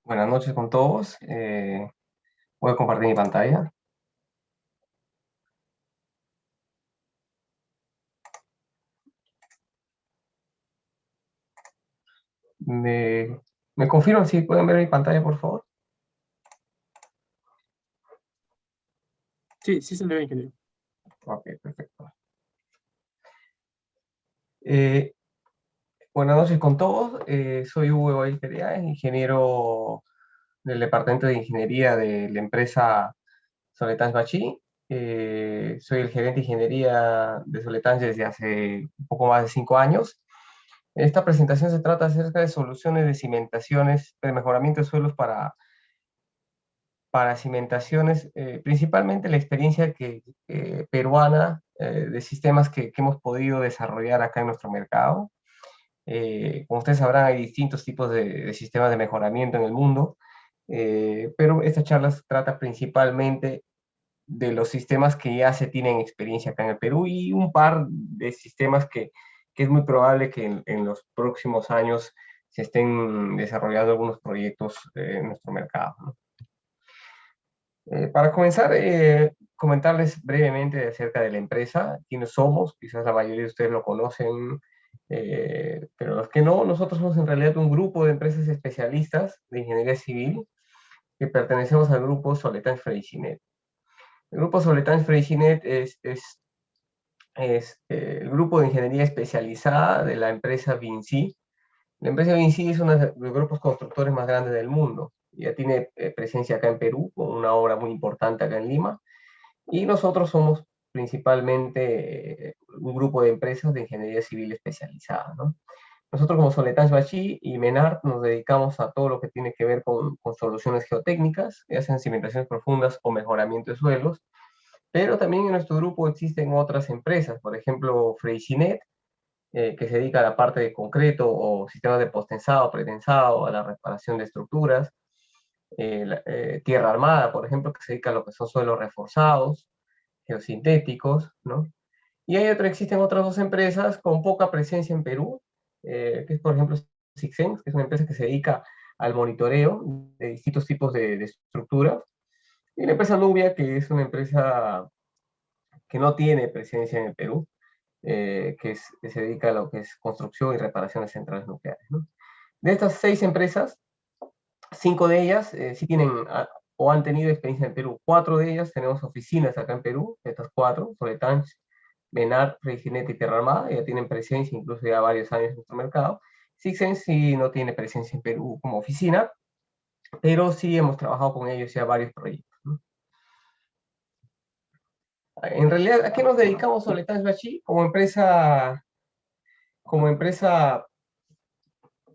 Buenas noches con todos. Voy a compartir mi pantalla. ¿Me, me confirman si pueden ver mi pantalla, por favor? Sí, sí se le ve, ingeniero. Ok, perfecto. Eh, Buenas noches con todos. Soy Hugo Perea, ingeniero del Departamento de Ingeniería de la empresa Soletans Bachi. Soy el gerente de ingeniería de Soletans desde hace un poco más de 5 años. Esta presentación se trata acerca de soluciones de cimentaciones, de mejoramiento de suelos para cimentaciones, principalmente la experiencia peruana de sistemas que hemos podido desarrollar acá en nuestro mercado. Como ustedes sabrán, hay distintos tipos de sistemas de mejoramiento en el mundo, pero esta charla se trata principalmente de los sistemas que ya se tienen experiencia acá en el Perú y un par de sistemas que es muy probable que en los próximos años se estén desarrollando algunos proyectos en nuestro mercado, ¿no? Para comenzar, comentarles brevemente acerca de la empresa, quiénes somos. Quizás la mayoría de ustedes lo conocen, pero los que no, nosotros somos en realidad un grupo de empresas especialistas de ingeniería civil que pertenecemos al grupo Soletans Freyssinet. El grupo Soletans Freyssinet es el grupo de ingeniería especializada de la empresa Vinci. La empresa Vinci es uno de los grupos constructores más grandes del mundo. Ya tiene presencia acá en Perú, con una obra muy importante acá en Lima. Y nosotros somos principalmente un grupo de empresas de ingeniería civil especializada, ¿no? Nosotros como Soletans Bachi y Menard nos dedicamos a todo lo que tiene que ver con soluciones geotécnicas, ya sean cimentaciones profundas o mejoramiento de suelos, pero también en nuestro grupo existen otras empresas, por ejemplo, Freyssinet, que se dedica a la parte de concreto o sistemas de postensado, pretensado, a la reparación de estructuras, Tierra Armada, por ejemplo, que se dedica a lo que son suelos reforzados, geosintéticos, ¿no? Y existen otras dos empresas con poca presencia en Perú, que es por ejemplo Sixense, que es una empresa que se dedica al monitoreo de distintos tipos de estructuras, y la empresa Nubia, que es una empresa que no tiene presencia en el Perú, que se dedica a lo que es construcción y reparación de centrales nucleares, ¿no? De estas 6 empresas, 5 de ellas sí tienen o han tenido experiencia en Perú. 4 de ellas tenemos oficinas acá en Perú, estas 4, Soletanch, Menard, Freyssinet y Tierra Armada, ya tienen presencia incluso ya varios años en nuestro mercado. Sixens sí no tiene presencia en Perú como oficina, pero sí hemos trabajado con ellos ya varios proyectos, ¿no? En realidad, ¿a qué nos dedicamos Soletanch Bachi? Como empresa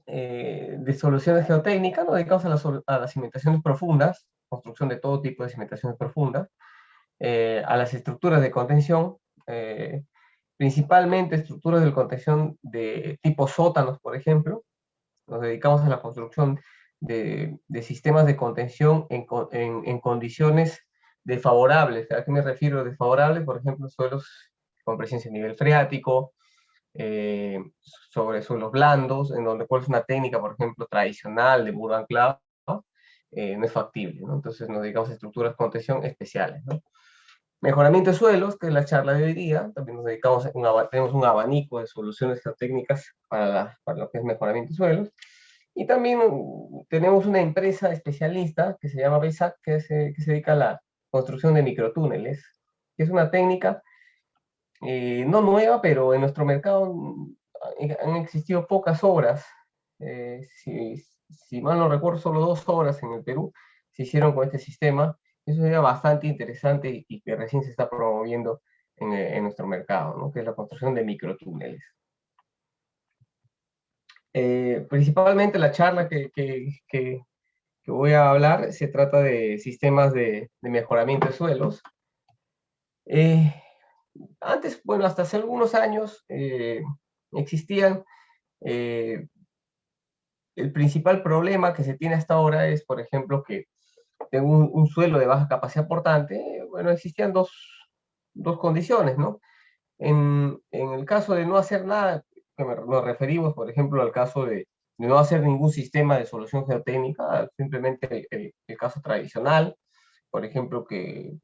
de soluciones geotécnicas, nos dedicamos a las cimentaciones profundas, construcción de todo tipo de cimentaciones profundas, a las estructuras de contención, eh, principalmente estructuras de contención de tipo sótanos, por ejemplo. Nos dedicamos a la construcción de sistemas de contención en condiciones desfavorables. ¿A qué me refiero desfavorables? Por ejemplo, suelos con presencia a nivel freático, eh, sobre suelos blandos, en donde cuál es una técnica, por ejemplo, tradicional de muro anclado, no es factible, ¿no? Entonces nos dedicamos a estructuras de contención especiales, ¿no? Mejoramiento de suelos, que es la charla de hoy día. También nos dedicamos tenemos un abanico de soluciones geotécnicas para lo que es mejoramiento de suelos. Y también tenemos una empresa especialista que se llama BESAC, que se dedica a la construcción de microtúneles, que es una técnica no nueva, pero en nuestro mercado han existido pocas obras. Si mal no recuerdo, solo 2 obras en el Perú se hicieron con este sistema. Eso sería bastante interesante y que recién se está promoviendo en nuestro mercado, ¿no? Que es la construcción de microtúneles. Principalmente la charla que voy a hablar se trata de sistemas de mejoramiento de suelos. Eh, Antes, bueno, hasta hace algunos años existían, eh, el principal problema que se tiene hasta ahora es, por ejemplo, que en un suelo de baja capacidad portante, bueno, existían dos condiciones, ¿no? En el caso de no hacer nada, que nos referimos, por ejemplo, al caso de no hacer ningún sistema de solución geotécnica, simplemente el caso tradicional, por ejemplo, que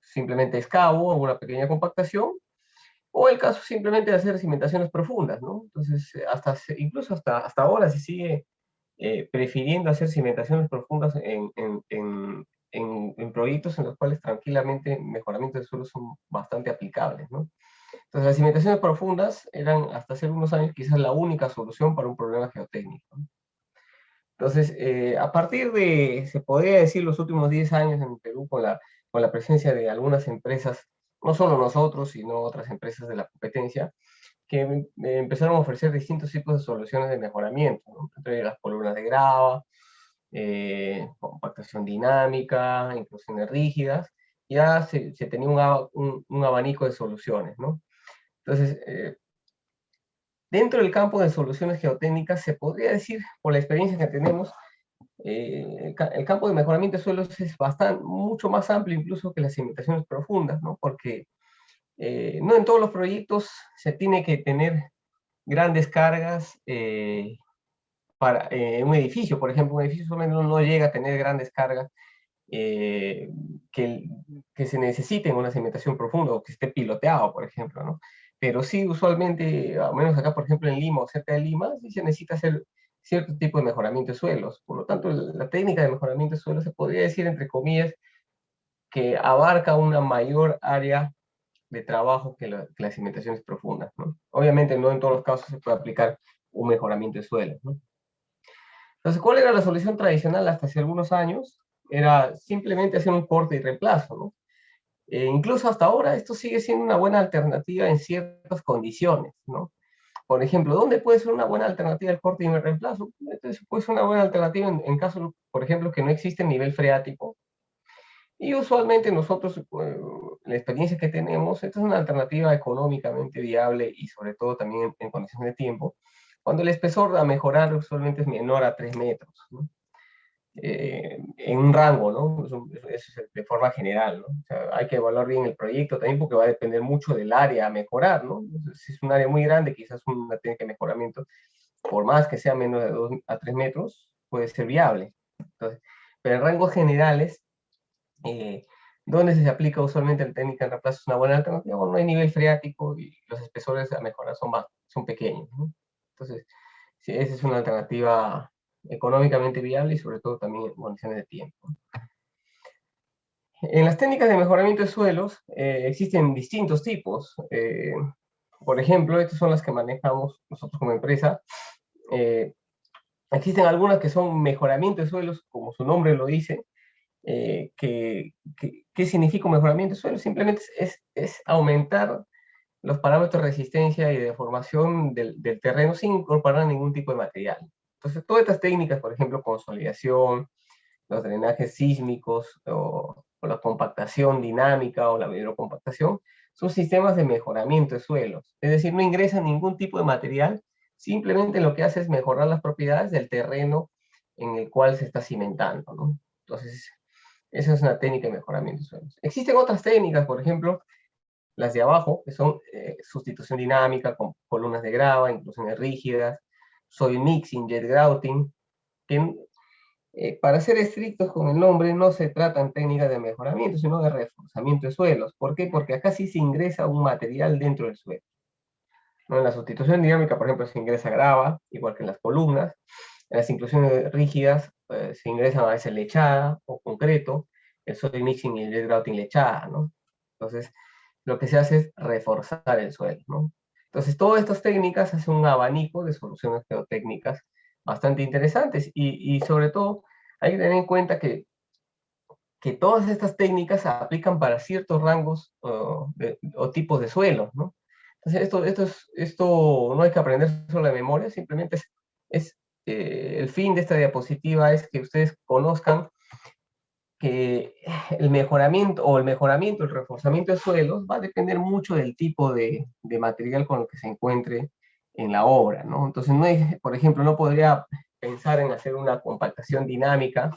simplemente excavo una pequeña compactación, o el caso simplemente de hacer cimentaciones profundas, ¿no? Entonces, incluso hasta ahora se sigue prefiriendo hacer cimentaciones profundas en proyectos en los cuales tranquilamente mejoramientos de suelo son bastante aplicables, ¿no? Entonces, las cimentaciones profundas eran hasta hace unos años quizás la única solución para un problema geotécnico, ¿no? Entonces, a partir de, se podría decir, los últimos 10 años en Perú, con la presencia de algunas empresas, no solo nosotros, sino otras empresas de la competencia, que empezaron a ofrecer distintos tipos de soluciones de mejoramiento, ¿no? Entre las columnas de grava, compactación dinámica, inclusiones rígidas, ya se tenía un abanico de soluciones, ¿no? Entonces, dentro del campo de soluciones geotécnicas, se podría decir, por la experiencia que tenemos, el campo de mejoramiento de suelos es mucho más amplio incluso que las cimentaciones profundas, ¿no? Porque no en todos los proyectos se tiene que tener grandes cargas para un edificio, por ejemplo, un edificio solamente no llega a tener grandes cargas eh, que, que se necesiten una cimentación profunda o que esté piloteado, por ejemplo, ¿no? Pero sí, usualmente, al menos acá, por ejemplo, en Lima o cerca de Lima, sí se necesita hacer cierto tipo de mejoramiento de suelos. Por lo tanto, la técnica de mejoramiento de suelos se podría decir, entre comillas, que abarca una mayor área de trabajo que las cimentaciones profundas, ¿no? Obviamente, no en todos los casos se puede aplicar un mejoramiento de suelos, ¿no? Entonces, ¿cuál era la solución tradicional hasta hace algunos años? Era simplemente hacer un corte y reemplazo, ¿no? Incluso hasta ahora esto sigue siendo una buena alternativa en ciertas condiciones, ¿no? Por ejemplo, ¿dónde puede ser una buena alternativa el corte y el reemplazo? Entonces, puede ser una buena alternativa en caso, por ejemplo, que no existe nivel freático. Y usualmente nosotros, la experiencia que tenemos, esta es una alternativa económicamente viable y sobre todo también en condiciones de tiempo, cuando el espesor a mejorar usualmente es menor a 3 metros, ¿no? En un rango, ¿no? Eso es de forma general, ¿no? O sea, hay que evaluar bien el proyecto también porque va a depender mucho del área a mejorar, ¿no? Entonces, si es un área muy grande, quizás una técnica de mejoramiento, por más que sea menos de 2 a 3 metros, puede ser viable. Entonces, pero en rangos generales, eh, donde se aplica usualmente la técnica de reemplazo es una buena alternativa, bueno, no hay nivel freático y los espesores a mejorar son pequeños, ¿no? Entonces, sí, esa es una alternativa económicamente viable y sobre todo también en condiciones de tiempo. En las técnicas de mejoramiento de suelos existen distintos tipos. Por ejemplo, estas son las que manejamos nosotros como empresa. Eh, Existen algunas que son mejoramiento de suelos, como su nombre lo dice. ¿Qué significa un mejoramiento de suelos? Simplemente es aumentar los parámetros de resistencia y de deformación del terreno sin incorporar ningún tipo de material. Entonces, todas estas técnicas, por ejemplo, consolidación, los drenajes sísmicos o la compactación dinámica o la hidrocompactación, son sistemas de mejoramiento de suelos. Es decir, no ingresa ningún tipo de material, simplemente lo que hace es mejorar las propiedades del terreno en el cual se está cimentando, ¿no? Entonces, esa es una técnica de mejoramiento de suelos. Existen otras técnicas, por ejemplo, las de abajo, que son sustitución dinámica con columnas de grava, inclusiones rígidas, soil mixing, jet grouting, que para ser estrictos con el nombre, no se tratan técnicas de mejoramiento, sino de reforzamiento de suelos. ¿Por qué? Porque acá sí se ingresa un material dentro del suelo, ¿no? En la sustitución dinámica, por ejemplo, se ingresa grava, igual que en las columnas. En las inclusiones rígidas se ingresan a veces lechada o concreto, el soil mixing y el jet grouting lechada, ¿no? Entonces, lo que se hace es reforzar el suelo, ¿no? Entonces, todas estas técnicas hacen un abanico de soluciones geotécnicas bastante interesantes y sobre todo hay que tener en cuenta que todas estas técnicas se aplican para ciertos rangos o tipos de suelos, ¿no? Entonces, esto no hay que aprender solo de memoria, simplemente el fin de esta diapositiva es que ustedes conozcan que el reforzamiento de suelos va a depender mucho del tipo de material con el que se encuentre en la obra, ¿no? Entonces, por ejemplo, no podría pensar en hacer una compactación dinámica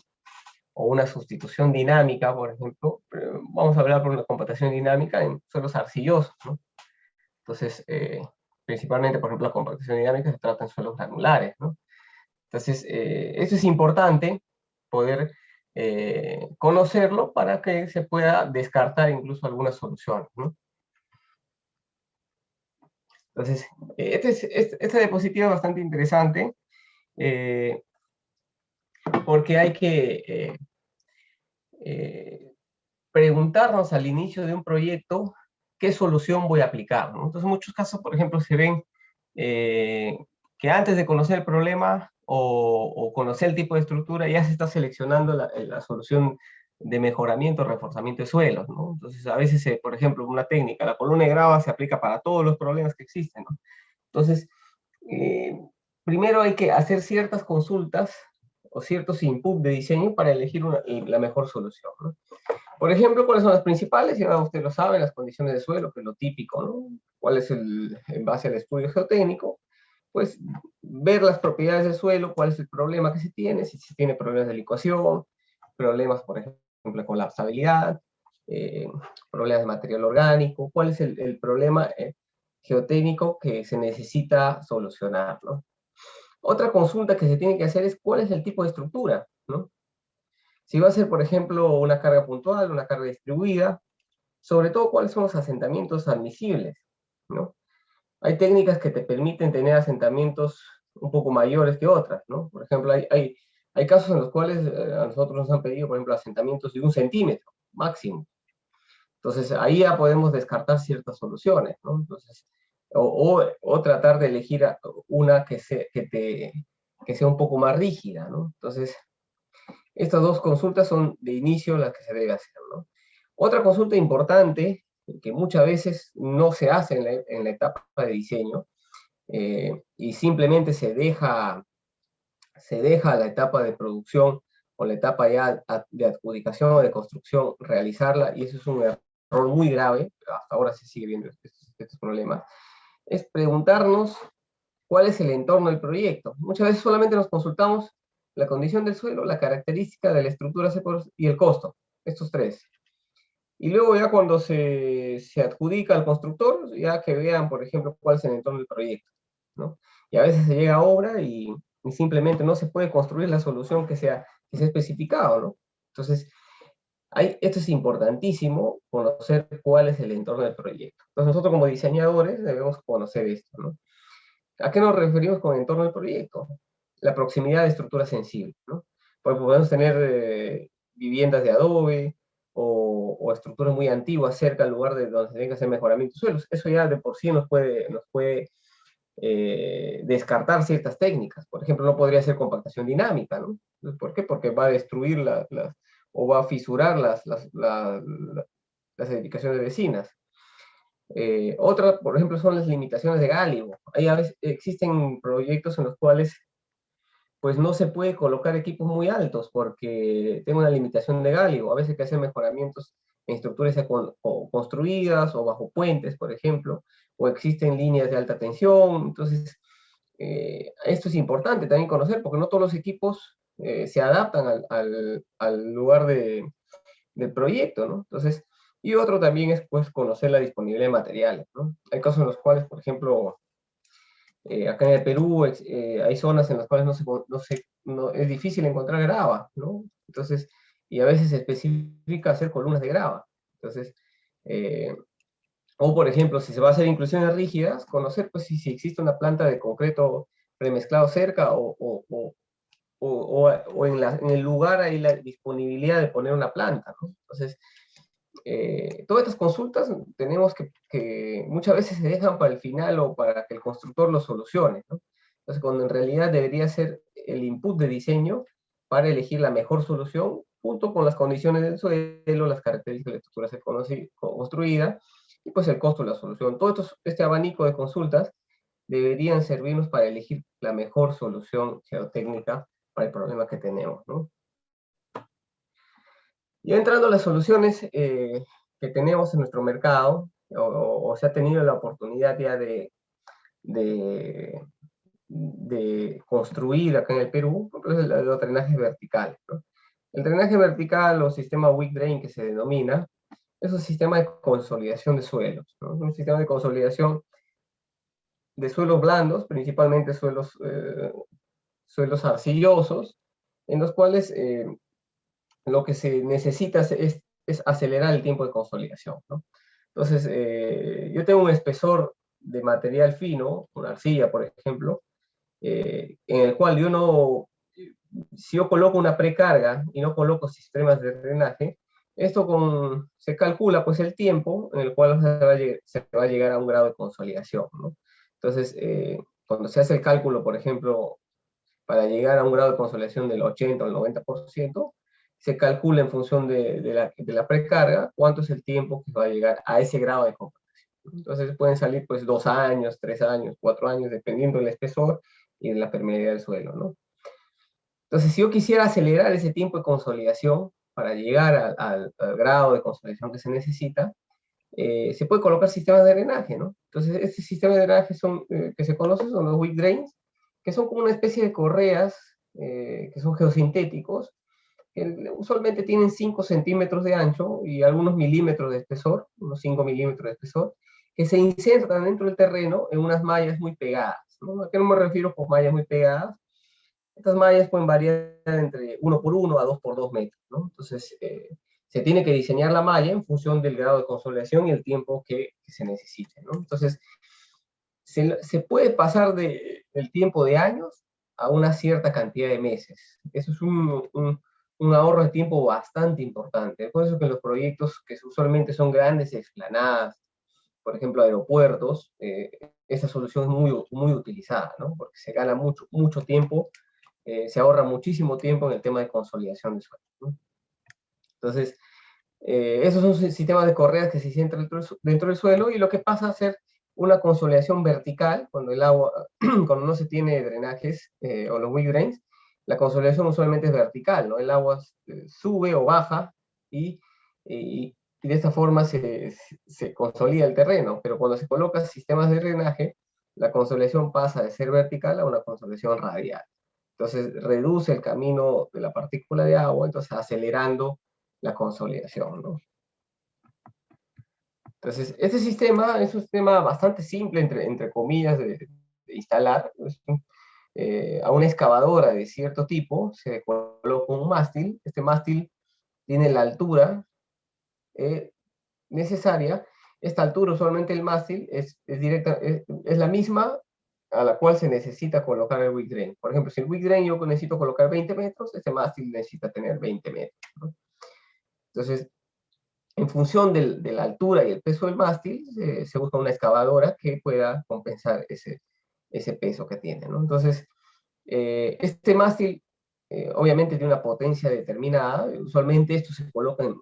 o una sustitución dinámica, por ejemplo. Vamos a hablar por una compactación dinámica en suelos arcillosos, ¿no? Entonces, principalmente, por ejemplo, la compactación dinámica se trata en suelos granulares, ¿no? Entonces, eso es importante, poder conocerlo para que se pueda descartar incluso algunas soluciones, ¿no? Entonces, esta diapositiva es bastante interesante, eh, porque hay que eh, preguntarnos al inicio de un proyecto qué solución voy a aplicar, ¿no? Entonces, en muchos casos, por ejemplo, se ven eh, que antes de conocer el problema o conocer el tipo de estructura, ya se está seleccionando la solución de mejoramiento, reforzamiento de suelos, ¿no? Entonces, a veces, por ejemplo, una técnica, la columna de grava se aplica para todos los problemas que existen, ¿no? Entonces, eh, primero hay que hacer ciertas consultas o ciertos inputs de diseño para elegir la mejor solución, ¿no? Por ejemplo, ¿cuáles son las principales? Ya usted lo sabe, las condiciones de suelo, que es lo típico, ¿no? ¿Cuál es en base al estudio geotécnico? Pues ver las propiedades del suelo, cuál es el problema que se tiene, si se tiene problemas de licuación, problemas, por ejemplo, con la estabilidad, eh, problemas de material orgánico, cuál es el problema geotécnico que se necesita solucionar, ¿no? Otra consulta que se tiene que hacer es cuál es el tipo de estructura, ¿no? Si va a ser, por ejemplo, una carga puntual, una carga distribuida, sobre todo cuáles son los asentamientos admisibles, ¿no? Hay técnicas que te permiten tener asentamientos un poco mayores que otras, ¿no? Por ejemplo, hay casos en los cuales a nosotros nos han pedido, por ejemplo, asentamientos de 1 centímetro máximo. Entonces, ahí ya podemos descartar ciertas soluciones, ¿no? Entonces, o tratar de elegir una que sea un poco más rígida, ¿no? Entonces, estas dos consultas son de inicio las que se debe hacer, ¿no? Otra consulta importante, que muchas veces no se hace en la etapa de diseño, y simplemente se deja la etapa de producción o la etapa ya de adjudicación o de construcción realizarla, y eso es un error muy grave, hasta ahora se sigue viendo estos problemas, es preguntarnos cuál es el entorno del proyecto. Muchas veces solamente nos consultamos la condición del suelo, la característica de la estructura y el costo, estos tres. Y luego ya cuando se adjudica al constructor, ya que vean, por ejemplo, cuál es el entorno del proyecto, ¿no? Y a veces se llega a obra y simplemente no se puede construir la solución que se ha especificado, ¿no? Entonces, esto es importantísimo, conocer cuál es el entorno del proyecto. Entonces, nosotros como diseñadores debemos conocer esto, ¿no? ¿A qué nos referimos con entorno del proyecto? La proximidad de estructuras sensibles, ¿no? Porque podemos tener viviendas de adobe o estructuras muy antiguas cerca del lugar de donde se tiene que hacer mejoramiento de suelos. Eso ya de por sí nos puede descartar ciertas técnicas. Por ejemplo, no podría ser compactación dinámica, ¿no? ¿Por qué? Porque va a destruir o va a fisurar las edificaciones vecinas. Otra, por ejemplo, son las limitaciones de Gálibo. Hay a veces, existen proyectos en los cuales pues no se puede colocar equipos muy altos porque tengo una limitación de Gálibo. A veces hay que hacer mejoramientos en estructuras ya construidas o bajo puentes, por ejemplo, o existen líneas de alta tensión. Entonces, esto es importante también conocer porque no todos los equipos se adaptan al lugar del proyecto, ¿no? Entonces, y otro también es pues conocer la disponibilidad de materiales, ¿no? Hay casos en los cuales, por ejemplo, acá en el Perú hay zonas en las cuales es difícil encontrar grava, ¿no? Entonces, y a veces se especifica hacer columnas de grava. Entonces, eh, o por ejemplo, si se va a hacer inclusiones rígidas, conocer pues si existe una planta de concreto premezclado cerca o en el lugar hay la disponibilidad de poner una planta, ¿no? Entonces, todas estas consultas tenemos que muchas veces se dejan para el final o para que el constructor lo solucione, ¿no? Entonces, cuando en realidad debería ser el input de diseño para elegir la mejor solución, junto con las condiciones del suelo, las características de la estructura a ser construida, y pues el costo de la solución. Este abanico de consultas deberían servirnos para elegir la mejor solución geotécnica para el problema que tenemos, ¿no? Y entrando a las soluciones que tenemos en nuestro mercado, o se ha tenido la oportunidad ya de, de construir acá en el Perú, pues los drenajes verticales, ¿no? El drenaje vertical o sistema weak drain que se denomina, es un sistema de consolidación de suelos, ¿no? Un sistema de consolidación de suelos blandos, principalmente suelos arcillosos, en los cuales lo que se necesita es acelerar el tiempo de consolidación, ¿no? Entonces, yo tengo un espesor de material fino, una arcilla, por ejemplo, en el cual yo no, si yo coloco una precarga y no coloco sistemas de drenaje, se calcula pues el tiempo en el cual se va a llegar a un grado de consolidación, ¿no? Entonces, cuando se hace el cálculo, por ejemplo, para llegar a un grado de consolidación del 80 o el 90%, se calcula en función de la precarga cuánto es el tiempo que va a llegar a ese grado de consolidación. Entonces pueden salir pues 2 años, 3 años, 4 años, dependiendo del espesor y de la permeabilidad del suelo, ¿no? Entonces, si yo quisiera acelerar ese tiempo de consolidación para llegar al grado de consolidación que se necesita, se puede colocar sistemas de drenaje, ¿no? Entonces, este sistema de drenaje que se conocen son los wick drains, que son como una especie de correas que son geosintéticos, que usualmente tienen 5 centímetros de ancho y algunos milímetros de espesor, unos 5 milímetros de espesor, que se insertan dentro del terreno en unas mallas muy pegadas, ¿no? ¿A qué no me refiero con mallas muy pegadas? Estas mallas pueden variar entre 1 por 1 a 2 por 2 metros, ¿no? Entonces, se tiene que diseñar la malla en función del grado de consolidación y el tiempo que se necesite, ¿no? Entonces, se puede pasar del tiempo de años a una cierta cantidad de meses. Eso es un ahorro de tiempo bastante importante. Por eso que los proyectos que usualmente son grandes explanadas, por ejemplo, aeropuertos, esa solución es muy utilizada, ¿no? Porque se gana mucho tiempo, se ahorra muchísimo tiempo en el tema de consolidación de suelo, ¿no? Entonces, esos son sistemas de correas que se sientan dentro del suelo, y lo que pasa a ser una consolidación vertical cuando el agua, cuando no se tiene drenajes o los weak drains, la consolidación usualmente es vertical, ¿no? El agua sube o baja y de esta forma se consolida el terreno, pero cuando se colocan sistemas de drenaje, la consolidación pasa de ser vertical a una consolidación radial. Entonces reduce el camino de la partícula de agua, entonces acelerando la consolidación, ¿no? Entonces, este sistema es un sistema bastante simple, entre comillas, de instalar. A una excavadora de cierto tipo se le coloca un mástil. Este mástil tiene la altura eh, necesaria. Esta altura, usualmente el mástil, es la misma a la cual se necesita colocar el wick drain. Por ejemplo, si el wick drain yo necesito colocar 20 metros, este mástil necesita tener 20 metros, ¿no? Entonces, en función de la altura y el peso del mástil, se busca una excavadora que pueda compensar ese peso que tiene, ¿no? Entonces, este mástil obviamente tiene una potencia determinada. Usualmente esto se coloca en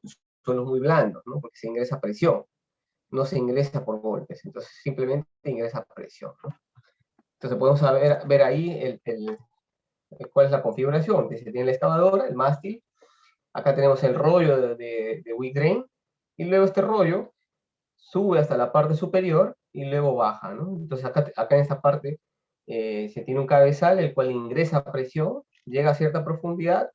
suelos muy blandos, ¿no? Porque se ingresa presión, no se ingresa por golpes, entonces simplemente ingresa presión, ¿no? Entonces podemos ver ahí cuál es la configuración. Se tiene la excavadora, el mástil, acá tenemos el rollo de wick drain, y luego este rollo sube hasta la parte superior y luego baja, ¿no? Entonces acá en esta parte se tiene un cabezal el cual ingresa presión, llega a cierta profundidad,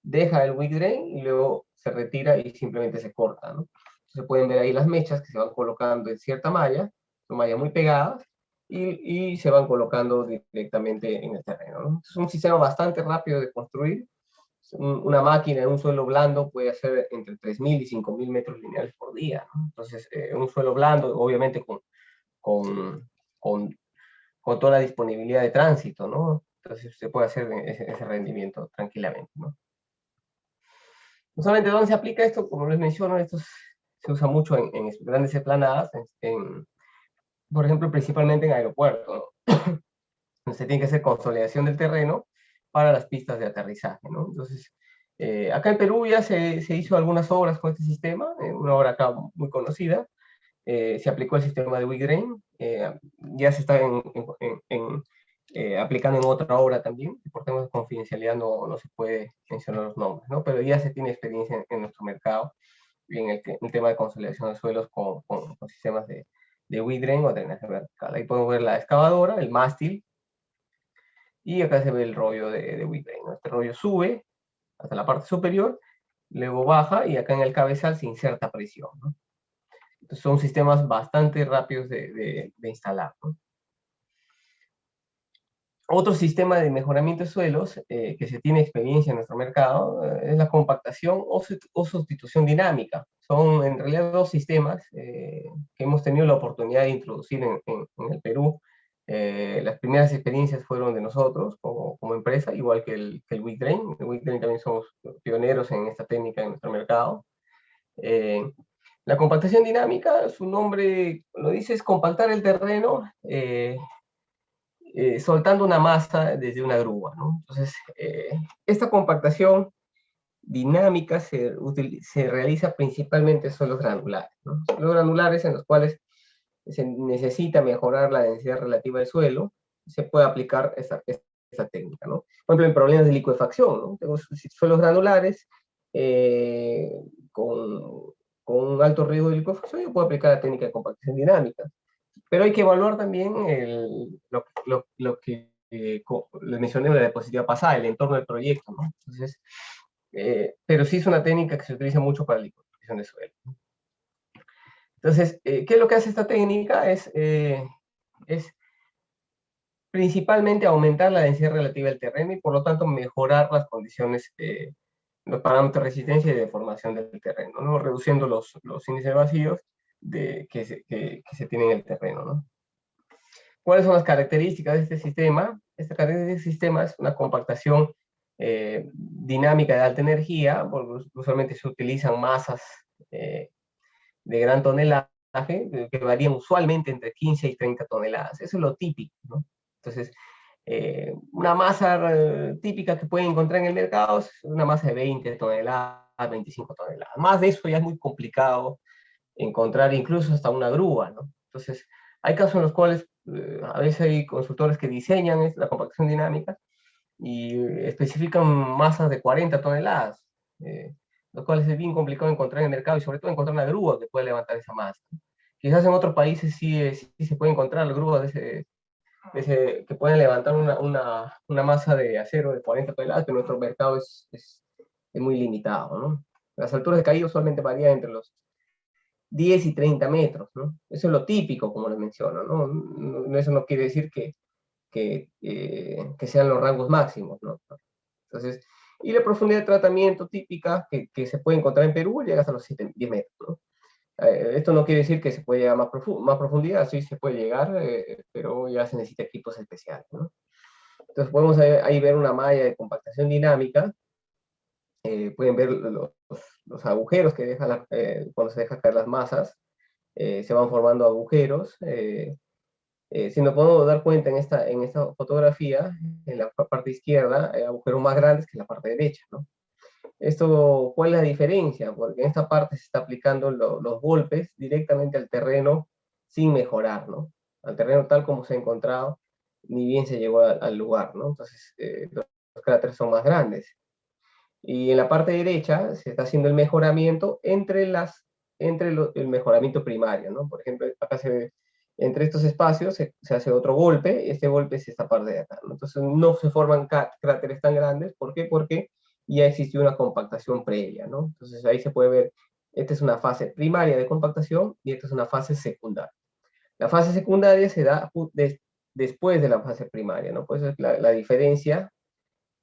deja el wick drain y luego se retira y simplemente se corta, ¿no? Entonces pueden ver ahí las mechas que se van colocando en cierta malla, son mallas muy pegadas, y se van colocando directamente en el terreno, ¿no? Es un sistema bastante rápido de construir. Una máquina en un suelo blando puede hacer entre 3.000 y 5.000 metros lineales por día, ¿no? Entonces, un suelo blando, obviamente con, con, con toda la disponibilidad de tránsito, ¿no? Entonces se puede hacer ese rendimiento tranquilamente, ¿no? No solamente dónde se aplica esto, como les menciono, esto se usa mucho en grandes esplanadas, por ejemplo, principalmente en aeropuertos, ¿no? Se tiene que hacer consolidación del terreno para las pistas de aterrizaje, ¿no? Entonces, acá en Perú ya se hizo algunas obras con este sistema, una obra acá muy conocida. Se aplicó el sistema de wick drain, ya se está aplicando en otra obra también, y por temas de confidencialidad no se puede mencionar los nombres, ¿no? Pero ya se tiene experiencia en nuestro mercado en el tema de consolidación de suelos con sistemas de wick drain o drenaje vertical. Ahí podemos ver la excavadora, el mástil, y acá se ve el rollo de wick drain, ¿no? Este rollo sube hasta la parte superior, luego baja y acá en el cabezal se inserta presión, ¿no? Entonces son sistemas bastante rápidos de instalar, ¿no? Otro sistema de mejoramiento de suelos que se tiene experiencia en nuestro mercado es la compactación o sustitución dinámica. Son en realidad dos sistemas que hemos tenido la oportunidad de introducir en el Perú. Las primeras experiencias fueron de nosotros como empresa, igual que el WeTrain. El WeTrain también somos pioneros en esta técnica en nuestro mercado. Eh, la compactación dinámica, su nombre lo dice, es compactar el terreno soltando una masa desde una grúa, ¿no? Entonces, esta compactación dinámica se realiza principalmente en suelos granulares, ¿no? Suelos granulares en los cuales se necesita mejorar la densidad relativa del suelo, se puede aplicar esa técnica, ¿no? Por ejemplo, en problemas de liquefacción, ¿no? Tengo suelos granulares eh, con, con un alto riesgo de liquefacción, yo puedo aplicar la técnica de compactación dinámica. Pero hay que evaluar también lo que les mencioné en la diapositiva pasada, el entorno del proyecto, ¿no? Entonces, pero sí es una técnica que se utiliza mucho para la liquefacción de suelo. Entonces, ¿qué es lo que hace esta técnica? Es principalmente aumentar la densidad relativa del terreno y por lo tanto mejorar las condiciones, los parámetros de resistencia y de deformación del terreno, ¿no? Reduciendo los índices vacíos que se tienen en el terreno, ¿no? ¿Cuáles son las características de este sistema? Esta característica del sistema es una compactación dinámica de alta energía, porque usualmente se utilizan masas eh, de gran tonelaje, que varían usualmente entre 15 y 30 toneladas. Eso es lo típico, ¿no? Entonces, una masa típica que pueden encontrar en el mercado es una masa de 20 toneladas, 25 toneladas. Más de eso ya es muy complicado encontrar incluso hasta una grúa, ¿no? Entonces, hay casos en los cuales a veces hay consultores que diseñan la compactación dinámica y especifican masas de 40 toneladas, los cuales es bien complicado encontrar en el mercado y sobre todo encontrar una grúa que pueda levantar esa masa. Quizás en otros países sí se puede encontrar grúas que pueden levantar una masa de acero de 40 toneladas, pero nuestro mercado es muy limitado, ¿no? Las alturas de caída usualmente varían entre los 10 y 30 metros, ¿no? Eso es lo típico, como les menciono, ¿no? Eso no quiere decir que sean los rangos máximos, ¿no? Entonces, y la profundidad de tratamiento típica que se puede encontrar en Perú llega hasta los 10 metros, ¿no? Esto no quiere decir que se puede llegar a más profundidad, sí se puede llegar, pero ya se necesita equipos especiales, ¿no? Entonces podemos ahí ver una malla de compactación dinámica, pueden ver los agujeros que deja cuando se deja caer las masas, se van formando agujeros. Si nos podemos dar cuenta en esta fotografía, en la parte izquierda hay agujeros más grandes que en la parte derecha, ¿no? Esto, ¿cuál es la diferencia? Porque en esta parte se está aplicando los golpes directamente al terreno sin mejorar, ¿no? Al terreno tal como se ha encontrado, ni bien se llegó al lugar, ¿no? Entonces, los cráteres son más grandes. Y en la parte derecha se está haciendo el mejoramiento el mejoramiento primario, ¿no? Por ejemplo, acá se ve, entre estos espacios se hace otro golpe, este golpe es esta parte de acá, ¿no? Entonces no se forman cráteres tan grandes, ¿por qué? Porque ya existió una compactación previa, ¿no? Entonces ahí se puede ver, esta es una fase primaria de compactación y esta es una fase secundaria. La fase secundaria se da después de la fase primaria, ¿no? Pues es la diferencia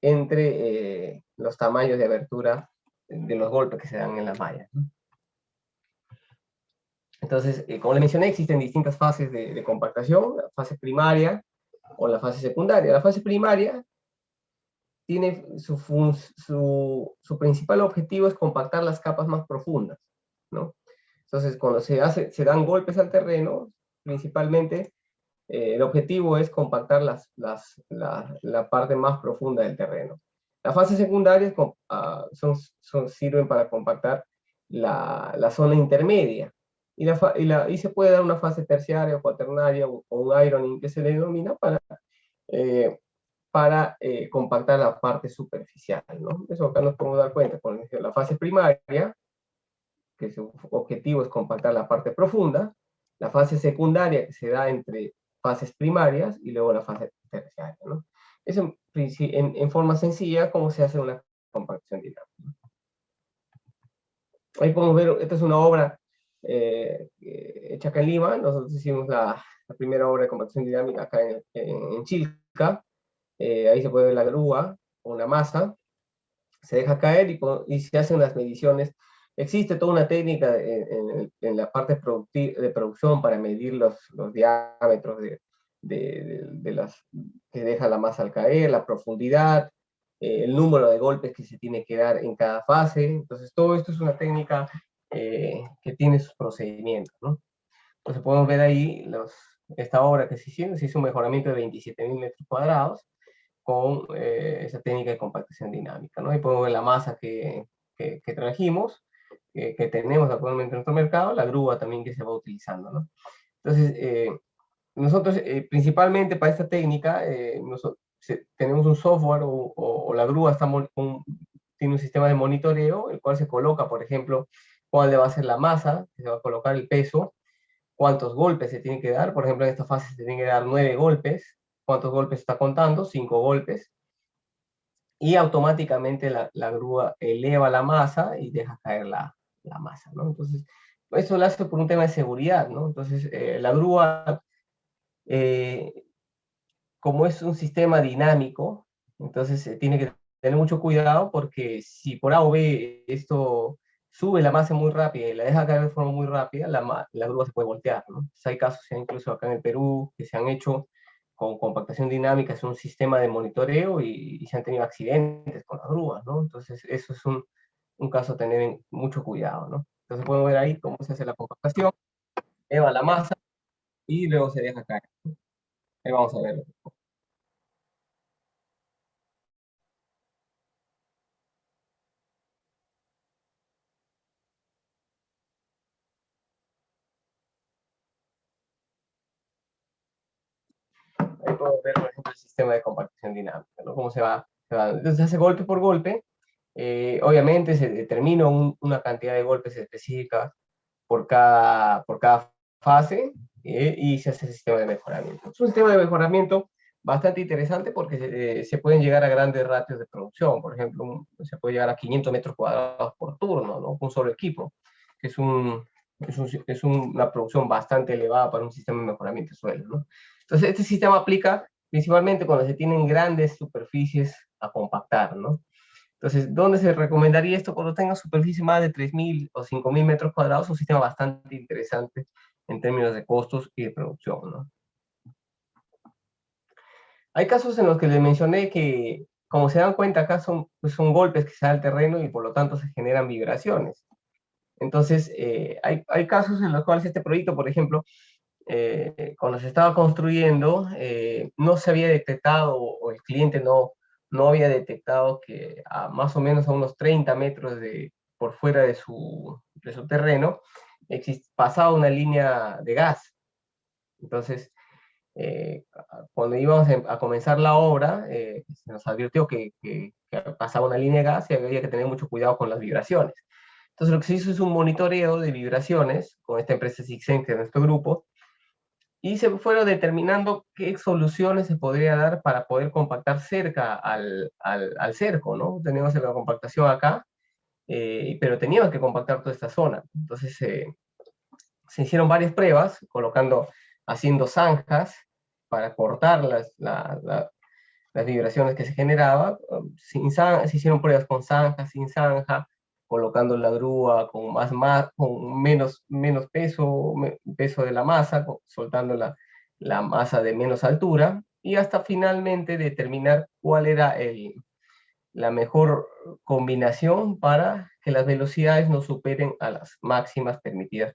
entre los tamaños de abertura de los golpes que se dan en la malla, ¿no? Entonces, como les mencioné, existen distintas fases de compactación, la fase primaria o la fase secundaria. La fase primaria tiene su principal objetivo es compactar las capas más profundas, ¿no? Entonces, cuando se dan golpes al terreno, principalmente el objetivo es compactar la parte más profunda del terreno. Las fases secundarias sirven para compactar la zona intermedia. Y se puede dar una fase terciaria o cuaternaria o un ironing que se le denomina para compactar la parte superficial, ¿no? Eso acá nos podemos dar cuenta con la fase primaria, que su objetivo es compactar la parte profunda, la fase secundaria que se da entre fases primarias y luego la fase terciaria, ¿no? Es en forma sencilla cómo se hace una compactación dinámica. Ahí podemos ver, esta es una obra hecha acá en Lima, nosotros hicimos la primera obra de compactación dinámica acá en Chilca, ahí se puede ver la grúa, o una masa, se deja caer y se hacen las mediciones. Existe toda una técnica en la parte de producción para medir los diámetros de las que deja la masa al caer, la profundidad, el número de golpes que se tiene que dar en cada fase. Entonces, todo esto es una técnica que tiene sus procedimientos, ¿no? Entonces, podemos ver ahí esta obra que se hizo un mejoramiento de 27.000 metros cuadrados con esa técnica de compactación dinámica, ¿no? Y podemos ver la masa que trajimos, que tenemos actualmente en nuestro mercado, la grúa también que se va utilizando, ¿no? Entonces, nosotros principalmente para esta técnica, tenemos un software o la grúa tiene un sistema de monitoreo, el cual se coloca, por ejemplo, cuál va a ser la masa, que se va a colocar el peso, cuántos golpes se tiene que dar. Por ejemplo, en esta fase se tienen que dar 9 golpes. ¿Cuántos golpes está contando? 5 golpes. Y automáticamente la grúa eleva la masa y deja caer la masa, ¿no? Entonces, eso lo hace por un tema de seguridad, ¿no? Entonces, la grúa, eh, como es un sistema dinámico, entonces se tiene que tener mucho cuidado porque si por A o B esto sube la masa muy rápida y la deja caer de forma muy rápida, la grúa se puede voltear, ¿no? Entonces hay casos, incluso acá en el Perú, que se han hecho con compactación dinámica, es un sistema de monitoreo y se han tenido accidentes con las grúas, ¿no? Entonces eso es un caso a tener mucho cuidado, ¿no? Entonces podemos ver ahí cómo se hace la compactación, eleva la masa y luego se deja caer. Ahí vamos a ver. Ahí podemos ver, por ejemplo, el sistema de compactación dinámica, ¿no? Cómo entonces se hace golpe por golpe. Obviamente se determina una cantidad de golpes específica por cada fase y se hace el sistema de mejoramiento. Es un sistema de mejoramiento bastante interesante porque se pueden llegar a grandes ratios de producción. Por ejemplo, se puede llegar a 500 metros cuadrados por turno, ¿no? Un solo equipo, que es una producción bastante elevada para un sistema de mejoramiento de suelo, ¿no? Entonces, este sistema aplica principalmente cuando se tienen grandes superficies a compactar, ¿no? Entonces, ¿dónde se recomendaría esto? Cuando tenga superficie más de 3.000 o 5.000 metros cuadrados, un sistema bastante interesante en términos de costos y de producción, ¿no? Hay casos en los que les mencioné que, como se dan cuenta acá, son golpes que se dan al terreno y por lo tanto se generan vibraciones. Entonces, hay casos en los cuales este proyecto, por ejemplo, cuando se estaba construyendo, no se había detectado, o el cliente no había detectado que más o menos a unos 30 metros por fuera de su terreno, pasaba una línea de gas. Entonces, cuando íbamos a comenzar la obra, se nos advirtió que pasaba una línea de gas y había que tener mucho cuidado con las vibraciones. Entonces, lo que se hizo es un monitoreo de vibraciones con esta empresa Sixen, que es nuestro grupo, y se fueron determinando qué soluciones se podría dar para poder compactar cerca al cerco, ¿no? Teníamos la compactación acá, pero teníamos que compactar toda esta zona. Entonces se hicieron varias pruebas, haciendo zanjas para cortar las vibraciones que se generaban. Se hicieron pruebas con zanja, sin zanja, colocando la grúa con menos peso de la masa, soltando la masa de menos altura, y hasta finalmente determinar cuál era la mejor combinación para que las velocidades no superen a las máximas permitidas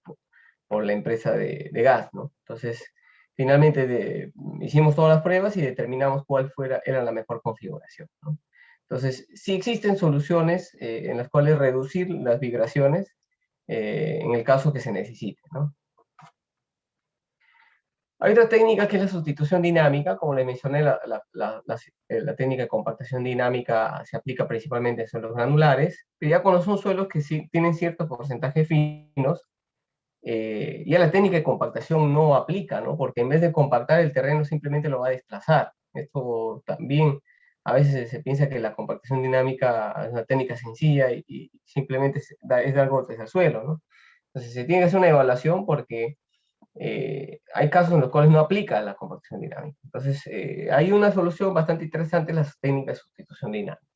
por la empresa de gas, ¿no? Entonces, finalmente hicimos todas las pruebas y determinamos cuál era la mejor configuración, ¿no? Entonces, sí existen soluciones en las cuales reducir las vibraciones en el caso que se necesite, ¿no? Hay otra técnica que es la sustitución dinámica. Como les mencioné, la técnica de compactación dinámica se aplica principalmente en suelos granulares, pero ya cuando son suelos que sí tienen ciertos porcentajes finos, ya la técnica de compactación no aplica, ¿no? Porque en vez de compactar el terreno simplemente lo va a desplazar. Esto también, a veces se piensa que la compactación dinámica es una técnica sencilla y simplemente es dar golpes al suelo, ¿no? Entonces se tiene que hacer una evaluación porque hay casos en los cuales no aplica la compactación dinámica. Entonces, hay una solución bastante interesante, las técnicas de sustitución dinámica.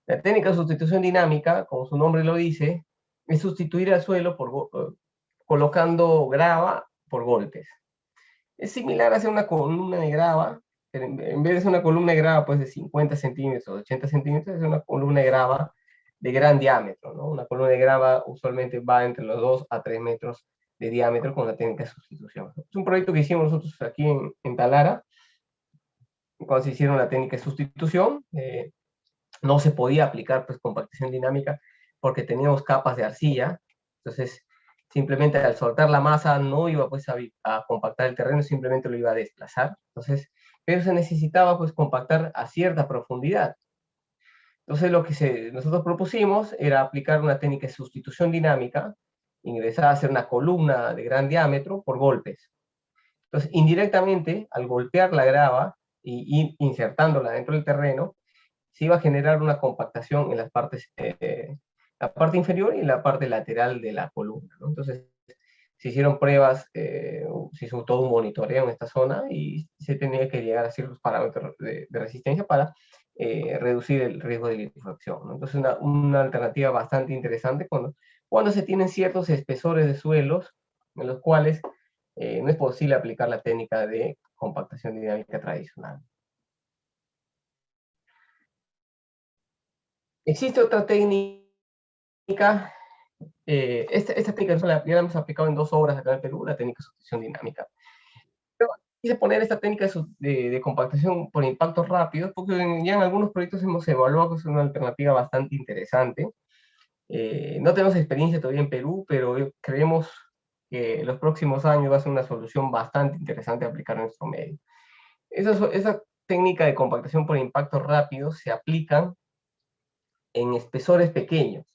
La técnica de sustitución dinámica, como su nombre lo dice, es sustituir al suelo colocando grava por golpes. Es similar a hacer una columna de grava, pero en vez de ser una columna de grava pues, de 50 centímetros, 80 centímetros, es una columna de grava de gran diámetro, ¿no? Una columna de grava usualmente va entre los 2 a 3 metros de diámetro con la técnica de sustitución. Es un proyecto que hicimos nosotros aquí en Talara, cuando se hicieron la técnica de sustitución. No se podía aplicar pues compactación dinámica porque teníamos capas de arcilla, entonces simplemente al soltar la masa no iba pues a compactar el terreno, simplemente lo iba a desplazar, entonces, pero se necesitaba pues compactar a cierta profundidad. Entonces lo que nosotros propusimos era aplicar una técnica de sustitución dinámica, ingresar a hacer una columna de gran diámetro por golpes. Entonces, indirectamente, al golpear la grava y ir insertándola dentro del terreno, se iba a generar una compactación en las partes, la parte inferior y la parte lateral de la columna, ¿no? Entonces, se hicieron pruebas, se hizo todo un monitoreo en esta zona y se tenía que llegar a ciertos parámetros de resistencia para reducir el riesgo de liquefacción, ¿no? Entonces, una alternativa bastante interesante cuando se tienen ciertos espesores de suelos en los cuales no es posible aplicar la técnica de compactación dinámica tradicional. Existe otra técnica, esta técnica ya la hemos aplicado en 2 obras acá en Perú, la técnica de sustitución dinámica. Pero quise poner esta técnica de compactación por impactos rápidos, porque ya en algunos proyectos hemos evaluado que es una alternativa bastante interesante. No tenemos experiencia todavía en Perú, pero creemos que en los próximos años va a ser una solución bastante interesante de aplicar en nuestro medio. Esa técnica de compactación por impactos rápidos se aplican en espesores pequeños.